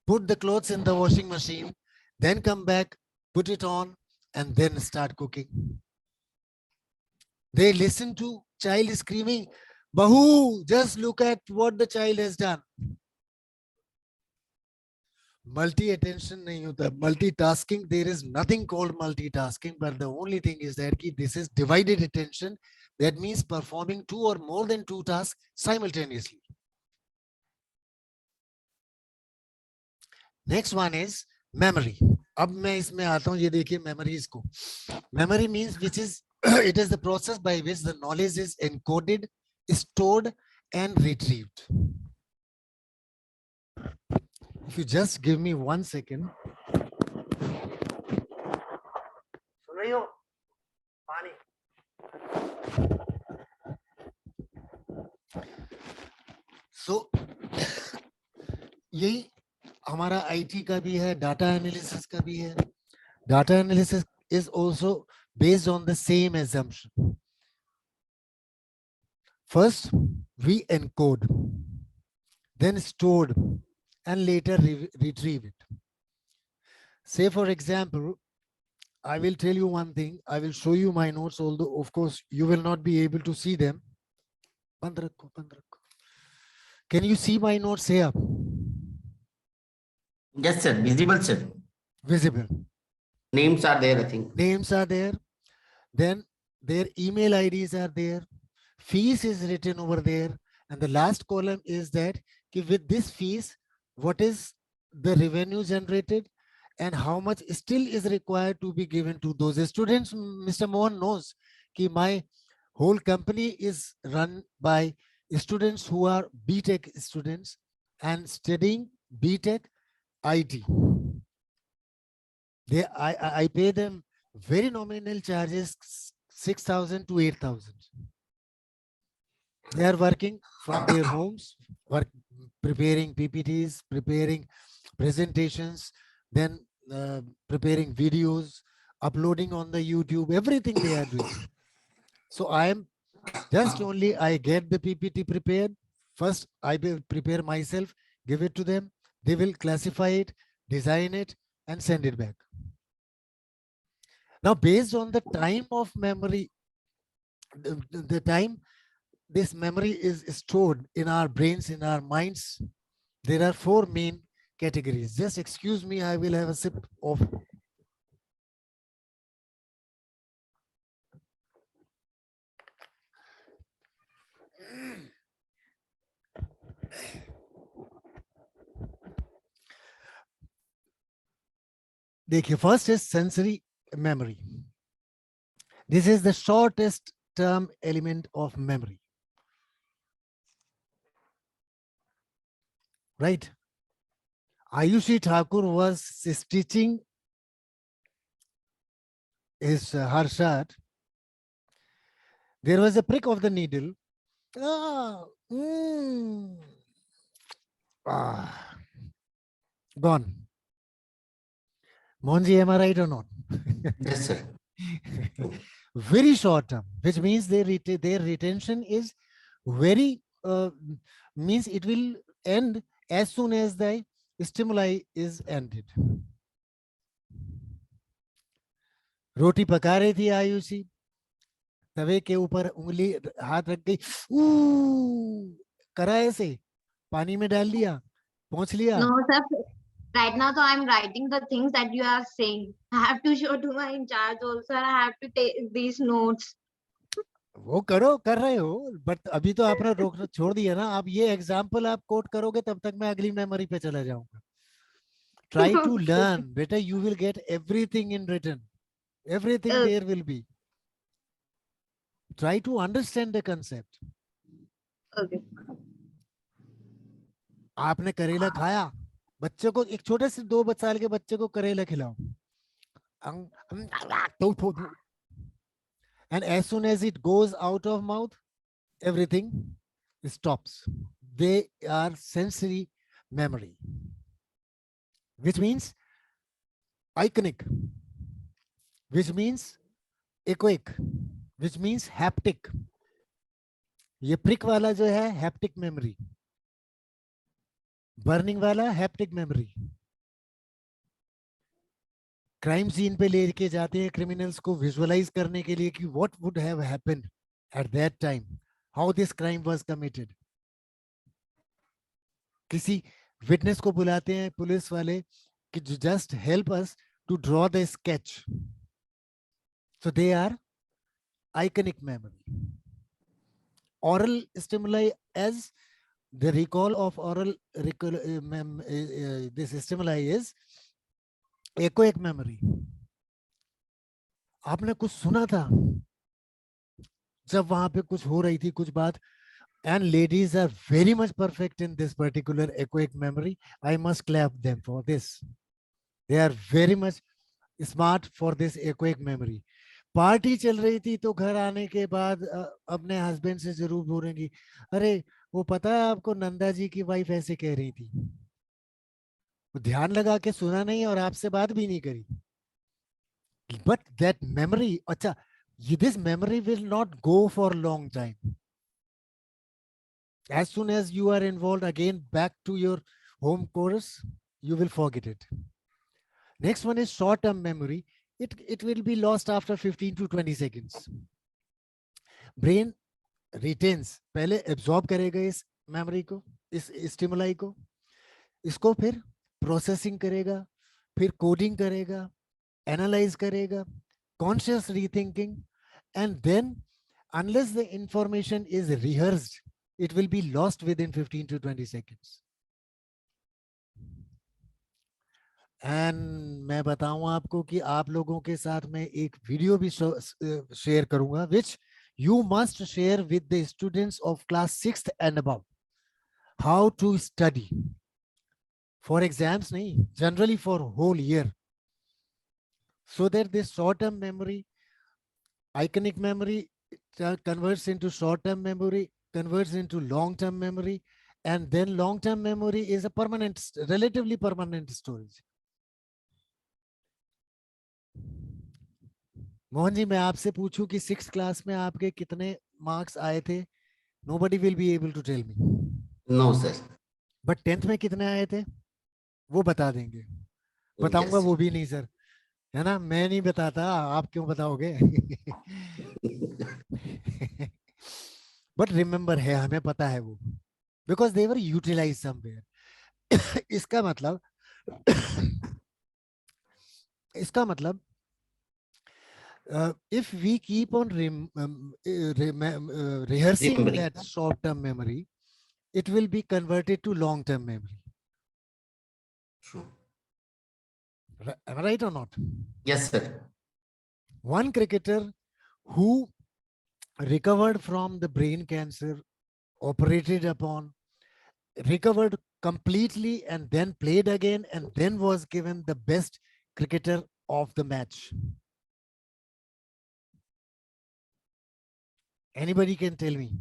put the clothes in the washing machine, then come back, put it on, and then start cooking. They listen to child screaming, Bahu, just look at what the child has done. Multi-attention nahi hota. Multitasking, there is nothing called multitasking, but the only thing is that this is divided attention. That means performing two or more than two tasks simultaneously. Next one is memory. अब मैं इसमें आता हूँ, ये देखिए memories को. Memory means which is it is the process by which the knowledge is encoded, stored, and retrieved. If you just give me 1 second. सुन रही हो? पानी. So यही हमारा IT का भी है, data analysis का भी है. Data analysis is also based on the same assumption. First, we encode, then stored, and later retrieve it. Say, for example, I will tell you one thing. I will show you my notes, although of course you will not be able to see them. बंद रखो, बंद रखो. Can you see my notes here? Yes, sir. Visible, sir. Visible. Names are there, I think. Names are there. Then their email IDs are there. Fees is written over there. And the last column is that with this fees, what is the revenue generated and how much still is required to be given to those students. Mr. Mohan knows that my whole company is run by students who are BTech students and studying BTech IT. I pay them very nominal charges, 6,000 to 8,000. They are working from their homes, preparing PPTs, preparing presentations, then preparing videos, uploading on the YouTube, everything they are doing. So I am just only, I get the PPT prepared. First, I will prepare myself, give it to them. They will classify it, design it, and send it back. Now, based on the time of memory, the time this memory is stored in our brains, in our minds, there are 4 main categories. Just excuse me, I will have a sip of. देखिए, first is sensory memory. This is the shortest term element of memory. Right? Ayushi Thakur was stitching his her shirt. There was a prick of the needle. Gone. Mohanji, am I right or not? Yes, sir. Very short term, which means their retention is very, means it will end as soon as the stimuli is ended. रोटी पका रही थी आयुषी, तवे के ऊपर उंगली हाथ रख गई, करा ऐसे, पानी में डाल दिया, पहुंच लिया. No, sir. Right now, so I'm writing the things that you are saying. I have to show to my in charge also. I have to take these notes. वो करो, कर रहे हो, बट अभी तो आपने रोक छोड़ दिया ना. आप ये एग्जाम्पल आप कोट करोगे तब तक मैं अगली मेमोरी पे चला जाऊंगा. Try to learn, बेटा. You will get everything in written. Everything there will be. Try to understand the concept. Okay. आपने करेला खाया, बच्चे को, एक छोटे से 2 साल के बच्चे को करेला खिलाओ, and as soon as it goes out of mouth, everything stops. They are sensory memory, which means iconic, which means echoic, which means haptic. ये prick वाला जो है haptic memory, बर्निंग वाला हैप्टिक मेमोरी. क्राइम सीन पे लेके जाते हैं criminals को विजुअलाइज करने के लिए कि what would have happened at that time, how this crime was committed. किसी विटनेस को बुलाते हैं पुलिस वाले कि just help us to draw the sketch. So they are iconic memory. Aural stimuli as the recall of oral this stimuli is echoic memory. आपने कुछ सुना था जब वहां पे कुछ हो रही थी कुछ बात, and ladies are very much perfect in this particular echoic memory. I must clap them for this. They are very much smart for this echoic memory. Party चल रही थी तो घर आने के बाद अपने हस्बैंड से जरूर बोलेंगी, अरे वो पता है आपको नंदा जी की वाइफ ऐसे कह रही थी. वो ध्यान लगा के सुना नहीं और आपसे बात भी नहीं करी. But that memory, अच्छा, this memory will not go for long time. As soon as you are involved again back to your home course, you will forget it. Next one is short-term memory. it will be lost after 15 to 20 seconds. Brain retains, पहले absorb करेगा इस memory को, इस stimuli को, इसको फिर processing करेगा, फिर coding करेगा, analyze करेगा, conscious rethinking, and then unless the information is rehearsed, it will be lost within 15 to 20 seconds. And मैं बताऊं आपको कि आप लोगों के साथ मैं एक वीडियो भी शेयर करूंगा, which you must share with the students of class 6th and above. How to study for exams, nahi, generally for whole year, so that this short-term memory, iconic memory converts into short-term memory, converts into long-term memory, and then long-term memory is a permanent, relatively permanent storage. Mohan ji, मैं आपसे पूछूं कि 6th class में आपके कितने marks आए थे? Nobody will be able to tell me. No, sir. But 10th में कितने आए थे वो बता देंगे. बताऊंगा Yes. वो भी नहीं सर, है ना? मैं नहीं बताता, आप क्यों बताओगे? But remember है, हमें पता है वो, because they were utilized somewhere. इसका मतलब if we keep on rehearsing Remembering. that short-term memory, it will be converted to long-term memory. True. Am I right or not? Yes, sir. One cricketer who recovered from the brain cancer, operated upon, recovered completely, and then played again, and then was given the best cricketer of the match. Anybody can tell me?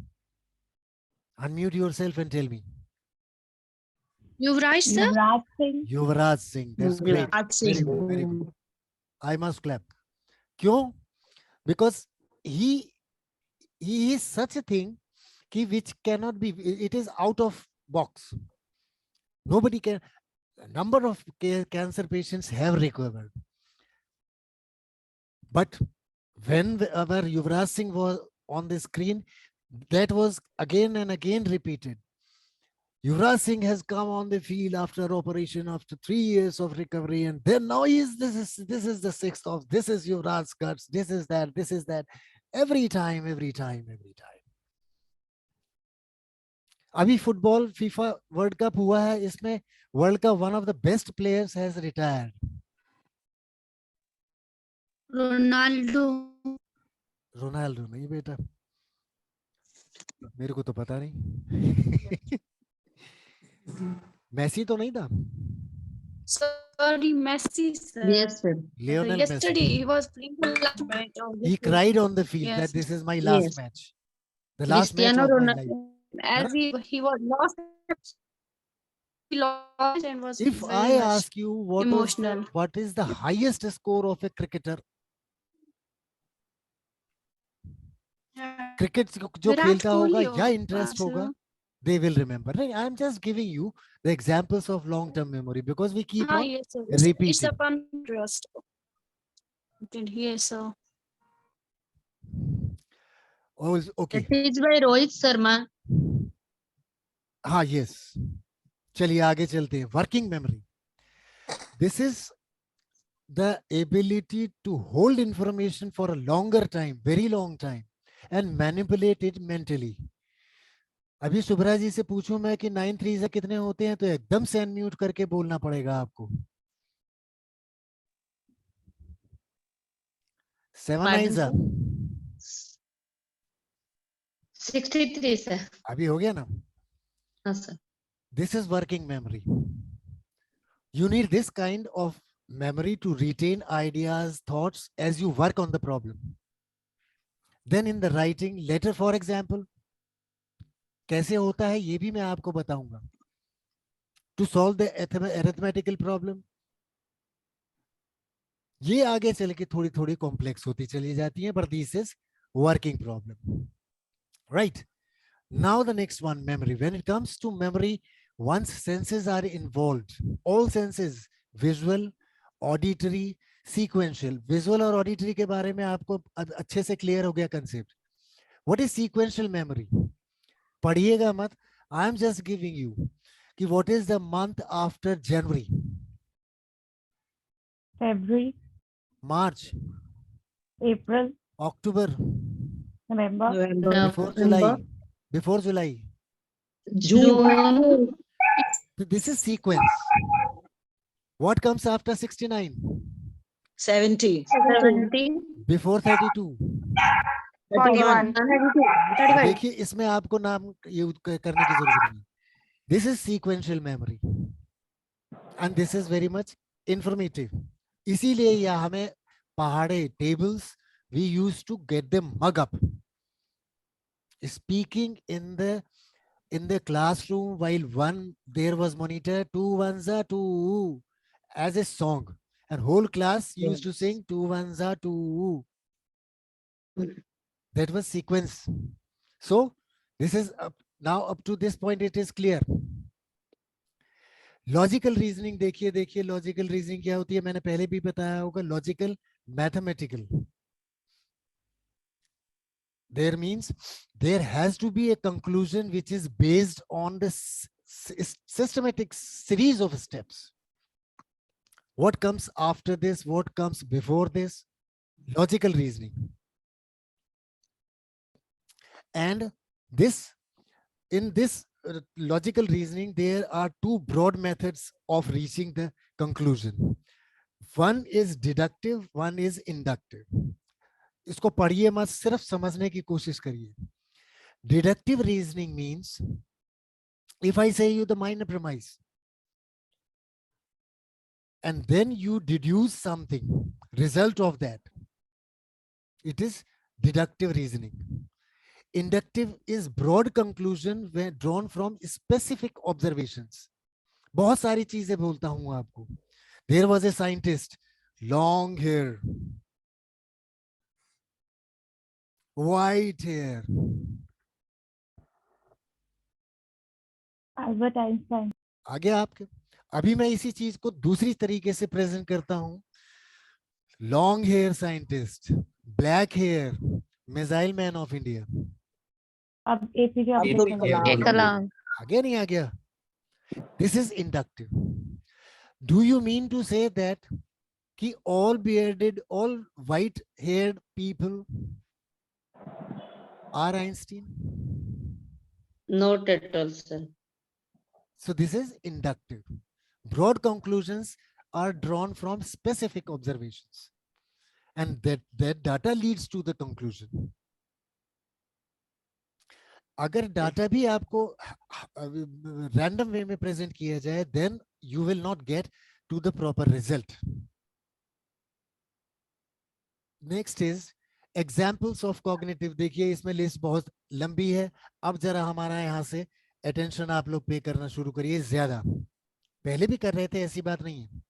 Unmute yourself and tell me. Yuvraj sir? Yuvraj Singh. Yuvraj Singh. That's great. Very good. Very good. I must clap. Kyun? Because he is such a thing which cannot be, it is out of box. Nobody can, a number of cancer patients have recovered. But when our Yuvraj Singh was on the screen, that was again and again repeated. Yuvraj Singh has come on the field after operation, after 3 years of recovery, and then now this is the 6th of, this is Yuvraj's guts, this is that, every time. अभी football FIFA world cup हुआ है, इसमें world का one of the best players has retired. Ronaldo. Ronaldo नहीं बेटा, मेरे को तो पता नहीं. मेसी तो नहीं था. Sorry, Messi sir. Yes, sir. Lionel Yesterday Messi. he was playing the last match of the He season. cried on the field that Yes. this is my last Yes. match, the last match Cristiano of my life. Ronaldo. As he was lost, he lost and was If very I much ask you emotional. what is the highest score of a cricketer, cricket जो Virat खेलता होगा Kohli या होगा, interest sir. होगा, they will remember. Right? I'm just giving you the examples of long-term memory because we keep on Yes, sir. It's repeating. upon trust. Yes, sir. Oh, okay. That is by Rohit Sharma. हाँ, yes. चलिए आगे चलते हैं. Working memory. This is the ability to hold information for a longer time, very long time, and manipulate it mentally. अभी सुभरा जी से पूछूं मैं कि 9 3 से कितने होते हैं, तो एकदम से अनम्यूट करके बोलना पड़ेगा आपको. 7 9 Pardon, sir. 63, sir. अभी हो गया ना. Yes, sir. This is working memory. You need this kind of memory to retain ideas, thoughts as you work on the problem. Then in the writing, letter for example, कैसे होता है ये भी मैं आपको बताऊंगा. To solve the arithmetical problem, ये आगे चल के थोड़ी थोड़ी कॉम्प्लेक्स होती चली जाती है, but this is working problem. Right. Now the next one, memory. When it comes to memory, one's senses are involved. All senses, visual, auditory, sequential, visual और ऑडिटरी के बारे में आपको अच्छे से क्लियर हो गया concept. What is sequential memory? पढ़िएगा मत, I am just giving you कि what is the month after January? February, March, April, October, November, before July, before July. June, So this is sequence. What comes after 69? 70. 70, Before 32? 41. देखिए इसमें आपको नाम use करने की जरूरत नहीं. This is sequential memory and this is very much informative. इसीलिए यह हमें पहाड़े tables we used to get them mug up. Speaking in the classroom while there was monitor, 2 ones are 2 as a song, and whole class used to sing 2 ones are 2. That was sequence. So this is now up to this point it is clear. Logical reasoning देखिए logical reasoning क्या होती है, मैंने पहले भी बताया होगा. Logical mathematical, there means there has to be a conclusion which is based on the systematic series of steps. What comes after this, what comes before this? Logical reasoning. And in this logical reasoning, there are two broad methods of reaching the conclusion. One is deductive, one is inductive. इसको पढ़िए मत, सिर्फ समझने की कोशिश करिए. Deductive reasoning means if I say you the minor premise and then you deduce something, result of that, it is deductive reasoning. Inductive is broad conclusion when drawn from specific observations. बहुत सारी चीजें बोलता हूं आपको. There was a scientist, long hair, white hair. Albert Einstein. आगे आपके. अभी मैं इसी चीज को दूसरी तरीके से प्रेजेंट करता हूं. Long hair scientist, black hair, missile man of India. अब APJ Abdul Kalam. आगे नहीं आ गया. This is inductive. Do you mean to say that कि all bearded, all white haired people are Einstein? not at all, sir. So this is inductive. Broad conclusions are drawn from specific observations, and that data leads to the conclusion. अगर data भी आपको random वे में present किया जाए, then you will not get to the proper result. Next is examples of cognitive. देखिए इसमें list बहुत लंबी है. अब जरा हमारा यहाँ से अटेंशन आप लोग पे करना शुरू करिए ज्यादा. पहले भी कर रहे थे, ऐसी बात नहीं है.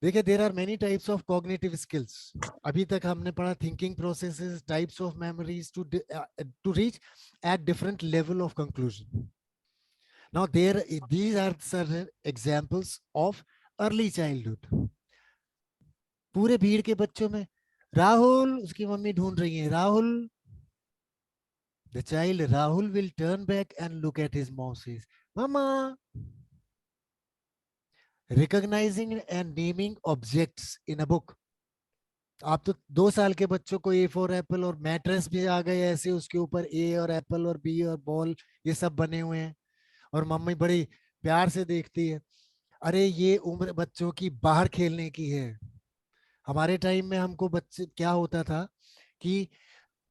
देखिए there are many types of cognitive skills. अभी तक हमने पढ़ा thinking processes, types of memories to reach at different level of conclusion. Now these are certain examples of early childhood. पूरे भीड़ के बच्चों में राहुल, उसकी मम्मी ढूंढ रही है, Rahul. The child Rahul will turn back and look at his mom, says, Mama. Recognizing and naming objects in a book. आप तो 2 साल के बच्चों को A for apple और मैट्रेस भी आ गए ऐसे, उसके ऊपर A और एप्पल और B और बॉल ये सब बने हुए हैं, और मम्मी बड़ी प्यार से देखती है. अरे ये उम्र बच्चों की बाहर खेलने की है. हमारे टाइम में हमको बच्चे क्या होता था कि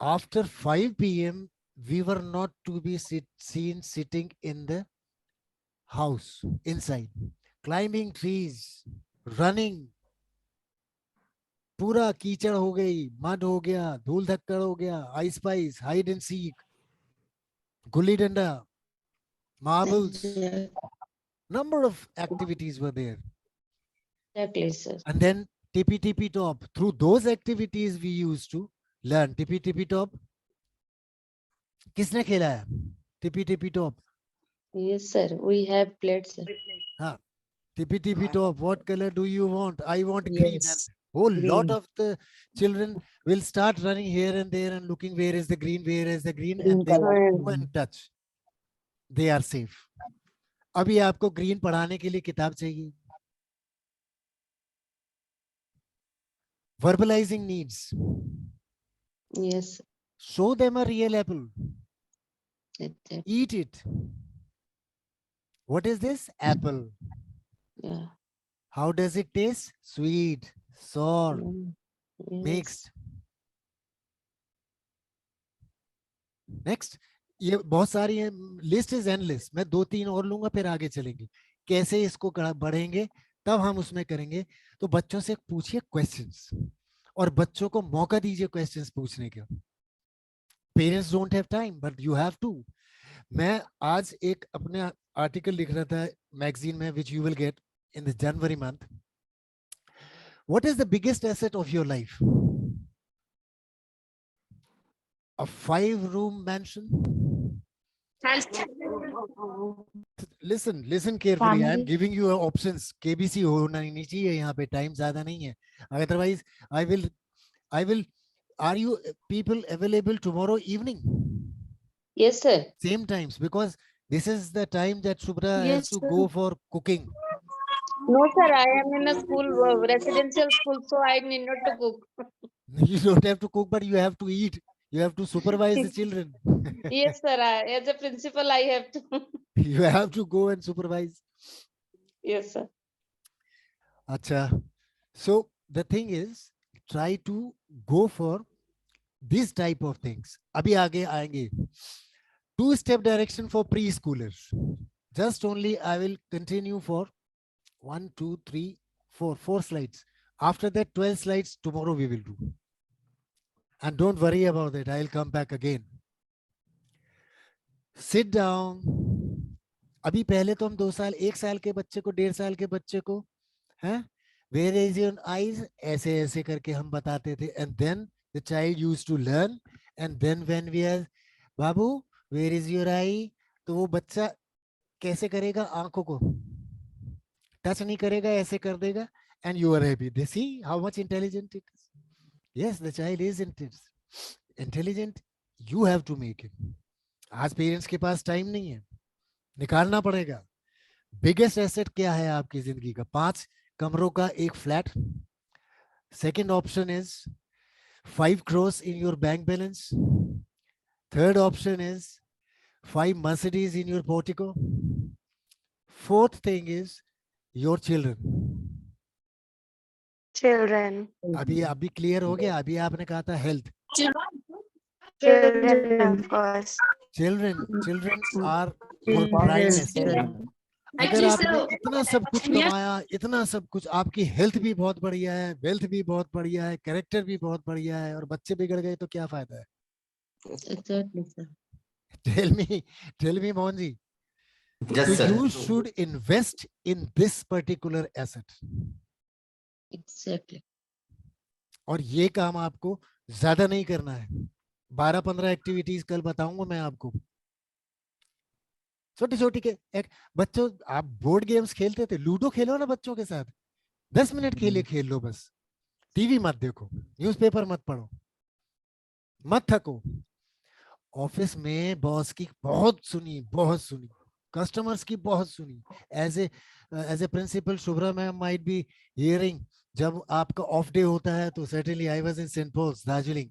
after 5 PM we were not to be seen sitting in the house inside, climbing trees, running. पूरा कीचड़ हो गई, मड हो गया, धूल धक्कड़ हो गया, ice price, hide and seek, gulli danda, marbles. Number of activities were there. Exactly, sir. And then tippy top. Through those activities we used to learn. Tippy top. किसने खेला है tippy top? Yes, sir. We have played, sir. हाँ. tippy top, what color do you want? I want green. And Yes. whole lot Green. of the children will start running here and there and looking where is the green, where is the green, Green and they color. go and touch. They are safe. अभी आपको green पढ़ाने के लिए किताब चाहिए. Verbalizing needs. Yes. Show them a real apple. Exactly. Eat it. What is this? Apple. Yeah. How does it taste? Sweet, sour, Yes. mixed. Next. ये बहुत सारी है, लिस्ट इज एंडलेस. मैं 2-3 और लूंगा फिर आगे चलेंगे. कैसे इसको बढ़ेंगे तब हम उसमें करेंगे. तो बच्चों से पूछिए क्वेश्चंस और बच्चों को मौका दीजिए क्वेश्चंस पूछने के. Parents don't have time but you have to. मैं आज एक अपने आर्टिकल लिख रहा था मैगजीन में which you will get in the January month. What is the biggest asset of your life? A 5-room mansion? Listen carefully. I am Family. giving you options. KBC होना नहीं चाहिए यहाँ पे. टाइम ज्यादा नहीं है. Otherwise, I will. Are you people available tomorrow evening? Yes, sir. Same times, because this is the time that Subhra has Yes, to sir. go for cooking. No, sir. I am in a school, residential school, so I need not to cook. You don't have to cook, but you have to eat. You have to supervise the children. Yes, sir. As a principal, I have to. You have to go and supervise. Yes, sir. Acha. So the thing is, try to go for this type of things. Abhi aage aayenge. 2-step direction for preschoolers. Just only I will continue for 1, 2, 3, 4 slides. After that, 12 slides tomorrow we will do. And don't worry about it. I'll come back again. Sit down. अभी पहले तो हम 2 साल 1 साल के बच्चे को 1.5 साल के बच्चे को हैं where is your eyes ऐसे ऐसे करके हम बताते थे. And then the child used to learn. And then when we are Babu where is your eye, तो वो बच्चा कैसे करेगा? आंखों को टच नहीं करेगा, ऐसे कर देगा. And you are happy. They see how much intelligent it is. Yes, the child is intelligent. You have to make it. आज पेरेंट्स के पास टाइम नहीं है, निकालना पड़ेगा. बिगेस्ट एसेट क्या है आपकी जिंदगी का? 5 कमरों का एक flat. Second option is 5 crores in your bank balance. Third option is 5 Mercedes in your portico. Fourth thing is your children. Children. अभी क्लियर हो गया. अभी आपने कहा था health. Children, of course. Children are your prime asset. अगर आपने इतना सब कुछ कमाया, इतना सब कुछ, आपकी हेल्थ भी बहुत बढ़िया है, वेल्थ भी बहुत बढ़िया है, कैरेक्टर भी बहुत बढ़िया है, और बच्चे बिगड़ गए तो क्या फायदा है? Exactly, sir. Tell me, Mohan ji. Yes, So sir. you should invest in this particular asset. Exactly. और ये काम आपको ज्यादा नहीं करना है. 12-15 एक्टिविटीज कल बताऊंगा मैं आपको. छोटी छोटी के एक बच्चों, आप बोर्ड गेम्स खेलते थे, लूडो खेलो ना बच्चों के साथ. 10 मिनट खेल लो बस. टीवी मत देखो, न्यूज़पेपर मत पढ़ो, मत थको. ऑफिस में बॉस की बहुत सुनी, कस्टमर्स की बहुत सुनी. As a principal Shubhra ma'am might be hearing. जब आपका ऑफ डे होता है तो certainly I was in saint Paul's, Darjeeling,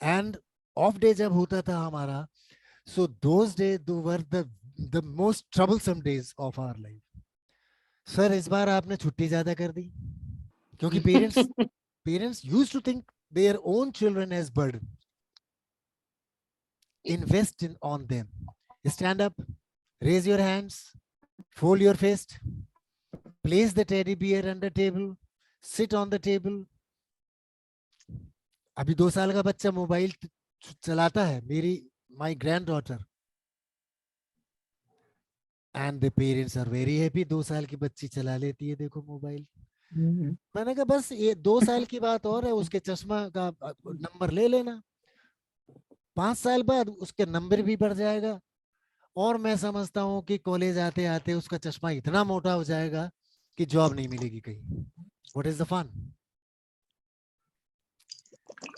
end of day जब होता था हमारा, so those days were the most troublesome days of our life. Sir इस बार आपने छुट्टी ज्यादा कर दी, क्योंकि parents used to think their own children as burden. Invest on them. Stand up, raise your hands, fold your fist, place the teddy bear under table, sit on the table. अभी 2 साल का बच्चा मोबाइल चलाता है, my granddaughter, and the parents are very happy. 2 साल की बच्ची चला लेती है, देखो मोबाइल. मैंने कहा बस ये 2 साल की बात और है, उसके चश्मा का नंबर ले लेना. 5 साल बाद उसके नंबर भी बढ़ जाएगा और मैं समझता हूँ कि कॉलेज आते आते उसका चश्मा इतना मोटा हो जाएगा कि जॉब नहीं मिलेगी कहीं. What is the fun?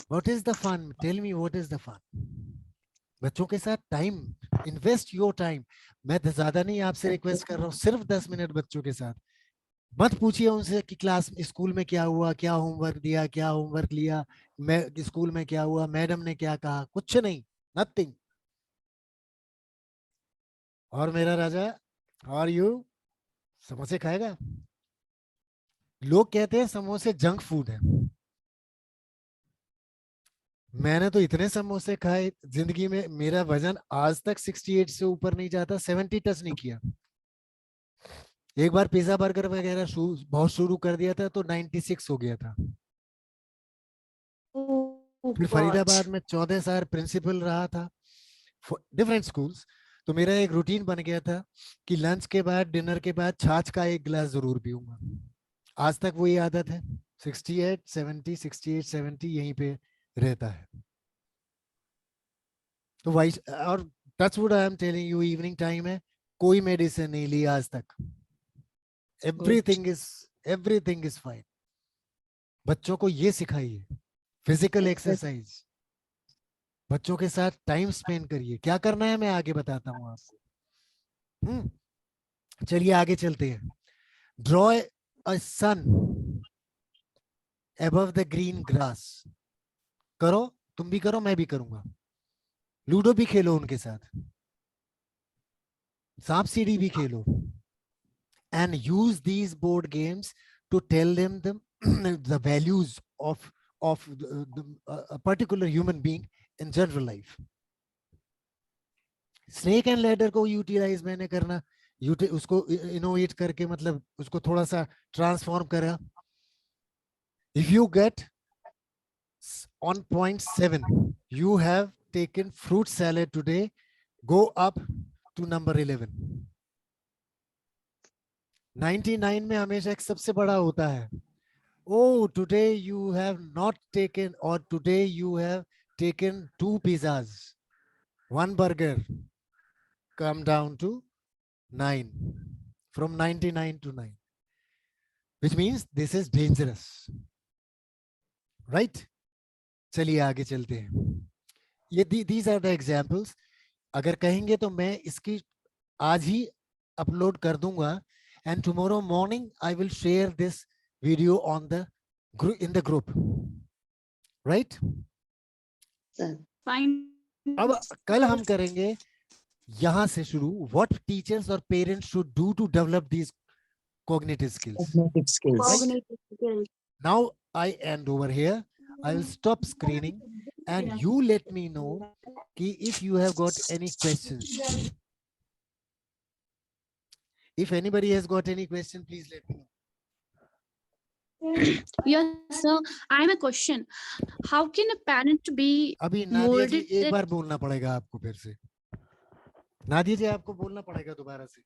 What is the fun? Tell me what is the fun? बच्चों के साथ टाइम, इन्वेस्ट योर टाइम. मैं तो ज्यादा नहीं आपसे रिक्वेस्ट कर रहा हूँ, सिर्फ 10 मिनट बच्चों के साथ. मत पूछिए उनसे कि क्लास स्कूल में क्या हुआ, क्या होमवर्क दिया, क्या होमवर्क लिया, मैं स्कूल में क्या हुआ, मैडम ने क्या कहा, कुछ नहीं, नथिंग. और मेरा राजा, और यू समोसे खाएगा? लोग कहते हैं समोसे जंक फूड है. मैंने तो इतने समोसे खाए जिंदगी में, मेरा वजन आज तक 68 से ऊपर नहीं जाता, 70 टच नहीं किया. एक बार पिज्जा बर्गर वगैरह बहुत शुरू कर दिया था तो 96 हो गया था. फिर फरीदाबाद में 14 साल प्रिंसिपल रहा था, डिफरेंट स्कूल्स. तो मेरा एक रूटीन बन गया था कि लंच के बाद, डिनर के बाद छाछ का एक गिलास जरूर पीऊंगा. आज तक वही आदत है. 68 70 68 70 यहीं पे रहता है. तो वाइस और touchwood I am telling you, evening time है, कोई मेडिसिन नहीं ली आज तक. Everything is fine. बच्चों को ये सिखाइए, फिजिकल एक्सरसाइज, बच्चों के साथ टाइम स्पेंड करिए. क्या करना है मैं आगे बताता हूँ आपको. चलिए आगे चलते हैं. Draw a sun above the green grass. करो, तुम भी करो, मैं भी करूंगा. लूडो भी खेलो उनके साथ, सांप सीढ़ी भी खेलो. And use these board games to tell them the values of a particular human being in general life. Snake and ladder को utilize मैंने करना, उसको innovate करके, मतलब उसको थोड़ा सा transform करा. If you get on point 7, you have taken fruit salad today, go up to number 11. 99 में हमेशा एक सबसे बड़ा होता है. Oh, today you have not taken, or today you have taken 2 pizzas, 1 burger. Come down to 9, from 99 to 9, which means this is dangerous, right? चलिए आगे चलते हैं. ये these are the examples. अगर कहेंगे तो मैं इसकी आज ही अपलोड कर दूंगा. And tomorrow morning I will share this video on the in the group, right? Fine. अब कल हम करेंगे यहाँ से शुरू, what teachers or parents should do to develop these cognitive skills. Cognitive skills. Now I end over here. I will stop screening and you let me know if you have got any questions. If anybody has got any question, please let me know. Yes, sir. I have a question. How can a parent be अभी नादिया जी molded एक that- बार बोलना पड़ेगा आपको फिर से. नादिया जी आपको बोलना पड़ेगा दोबारा से.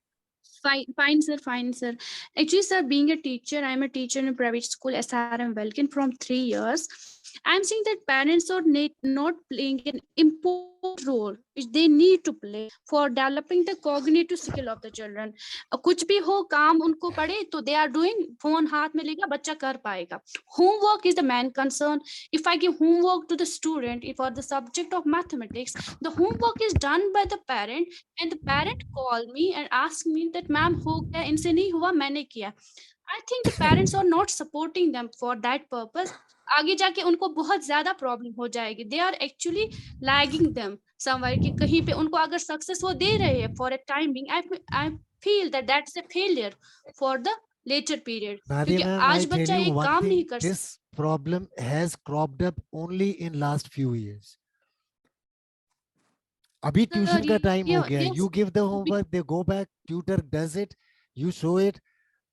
Fine, sir. Fine, sir. Actually, sir, being a teacher, I'm a teacher in a private school, SRM Welkin, from 3 years. I'm saying that parents are not playing an important role which they need to play for developing the cognitive skill of the children. कुछ भी हो काम उनको पड़े तो they are doing, phone हाथ में लेगा बच्चा कर पाएगा. Homework is the main concern. If I give homework to the student, if for the subject of mathematics, the homework is done by the parent and the parent call me and ask me that ma'am हो गया, इनसे नहीं हुआ, मैंने किया. I think the parents are not supporting them for that purpose. आगे जाके उनको बहुत ज्यादा प्रॉब्लम हो जाएगी. They are actually lagging them somewhere कि कहीं पे उनको अगर सक्सेस वो दे रहे हैं for a time being, I feel that that's a failure for the later period. Nadia क्योंकि ma'am, I आज tell बच्चा you एक one काम thing, नहीं कर सकता. this problem has cropped up only in last few years. अभी tuition का टाइम हो गया. yes. You give the homework, they go back, tutor does it, you show it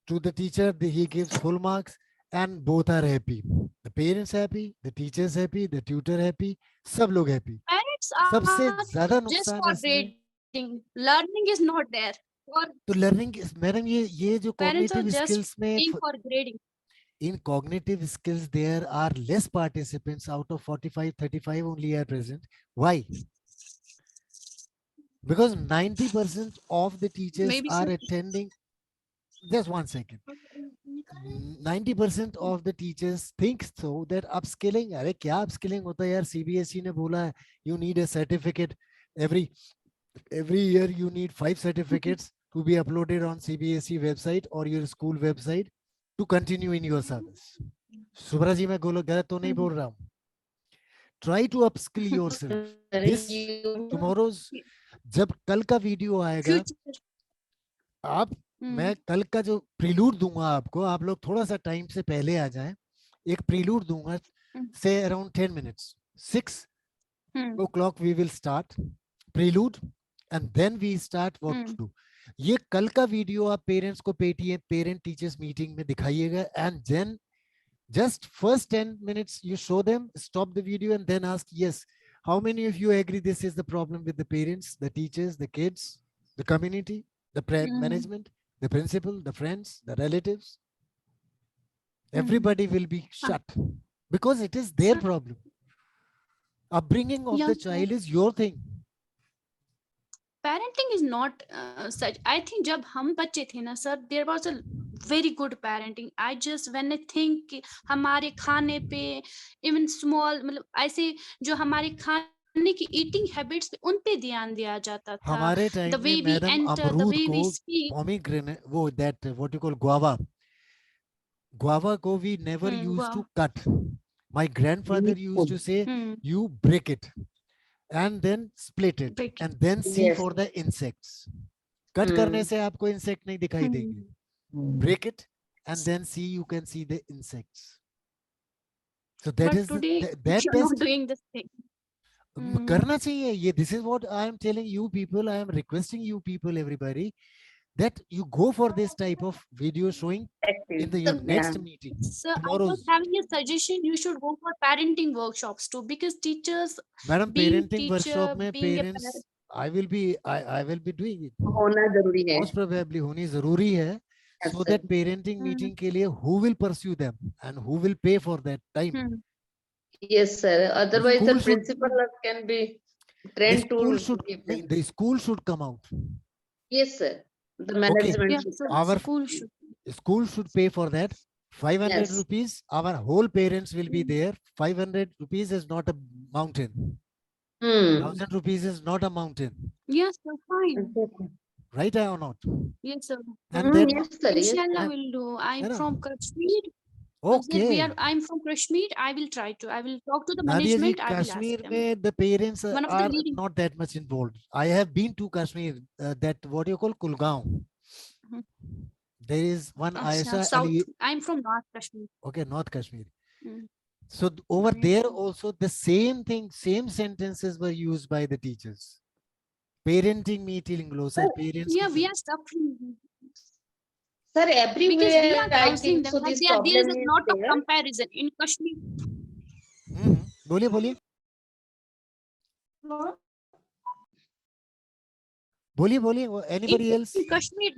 to the teacher, he gives full marks and both are happy. The parents happy, the teachers happy, the tutor happy, सब लोग happy. Parents सबसे are ज्यादा just नुकसान for इसमें grading. Learning is not there. For तो learning, madam ये जो parents are cognitive just skills में, paying for grading. in cognitive skills there are less participants, out of 45 35 only are present. Why? Because 90% of the teachers Maybe, are sir. attending. Just 1 second. 90% of the teachers think so that upskilling, अरे क्या upskilling होता है यार, CBSE ने बोला है you need a certificate every year, you need 5 certificates to be uploaded on CBSE website or your school website to continue in your service. Subra जी मैं गलत तो नहीं बोल रहा हूँ. Try to upskill yourself. This tomorrow's, जब कल का वीडियो आएगा Future. आप, मैं कल का जो प्रीलूड दूंगा आपको, आप लोग थोड़ा सा टाइम से पहले आ जाएं. एक प्रीलूड दूंगा से around 10 minutes. 6 o'clock we will start prelude and then we start what to do. ये कल का वीडियो आप पेरेंट्स को पेटीएम पेरेंट टीचर्स मीटिंग में दिखाइएगा and then just first 10 minutes you show them, stop the video and then ask, yes, how many of you agree this is the problem with the parents, the teachers, the kids, the community, the management, the principal, the friends, the relatives? Everybody will be shut because it is their problem. Upbringing of Yeah, the sir. child is your thing. Parenting is not such. I think जब हम बच्चे थे ना sir, there was a very good parenting. I just when I think कि हमारे खाने पे even small मतलब ऐसे जो हमारे खाने की eating habits पे उन पे ध्यान दिया जाता था. हमारे The टाइम में way we madam enter, the अमरूद way we को speak. pomegranate वो that what you call guava को we never used to cut. My grandfather used to say you break it and then split it Break it. and then see Yes. for the insects. Cut करने से आपको insect नहीं दिखाई देंगे. Break it and then see, you can see the insects. So that But is today that you're not test doing this thing. करना चाहिए. ये this is what I am telling you people, I am requesting you people, everybody, that you go for this type of video showing in the your next meeting. So I was Tomorrow's having a suggestion. You should go for parenting workshops too, because teachers, madam being parenting teacher, workshop में being a parents parent, I will be doing it. होना जरूरी है. Most probably होनी जरूरी है. Yes, So sir. that parenting meeting के लिए who will pursue them and who will pay for that time? Yes, sir. Otherwise, the school should- principal can be The trained school to should give them. the school should come out. Yes, sir. The management yeah, should so Our school should. pay for that. 500 Yes. rupees. Our whole parents will be there. 500 rupees is not a mountain. 1000 rupees is not a mountain. Yes, sir, fine. Right or not? Yes, sir. And then Yes, sir. Yes. Inshallah, and- will do. I'm है ना? from Kashmir. Sir, Okay. I'm from Kashmir. I will try to. I will talk to the Nadia ji, management. I will ask Kashmir them. में the parents One of the are leading- not that much involved. I have been to Kashmir, that what you call Kulgaon. There is one Aisha South. Ali, I'm from North Kashmir. okay, North Kashmir. Mm. So over there also the same thing, same sentences were used by the teachers. Parenting meeting, sir, parents. Yeah, we are suffering Sir, because everywhere we are I counseling think them. so. Like This there is problem a is lot of there. comparison in Kashmir. बोलिए बोलिए बोलिए बोलिए. Anybody else? In Kashmir,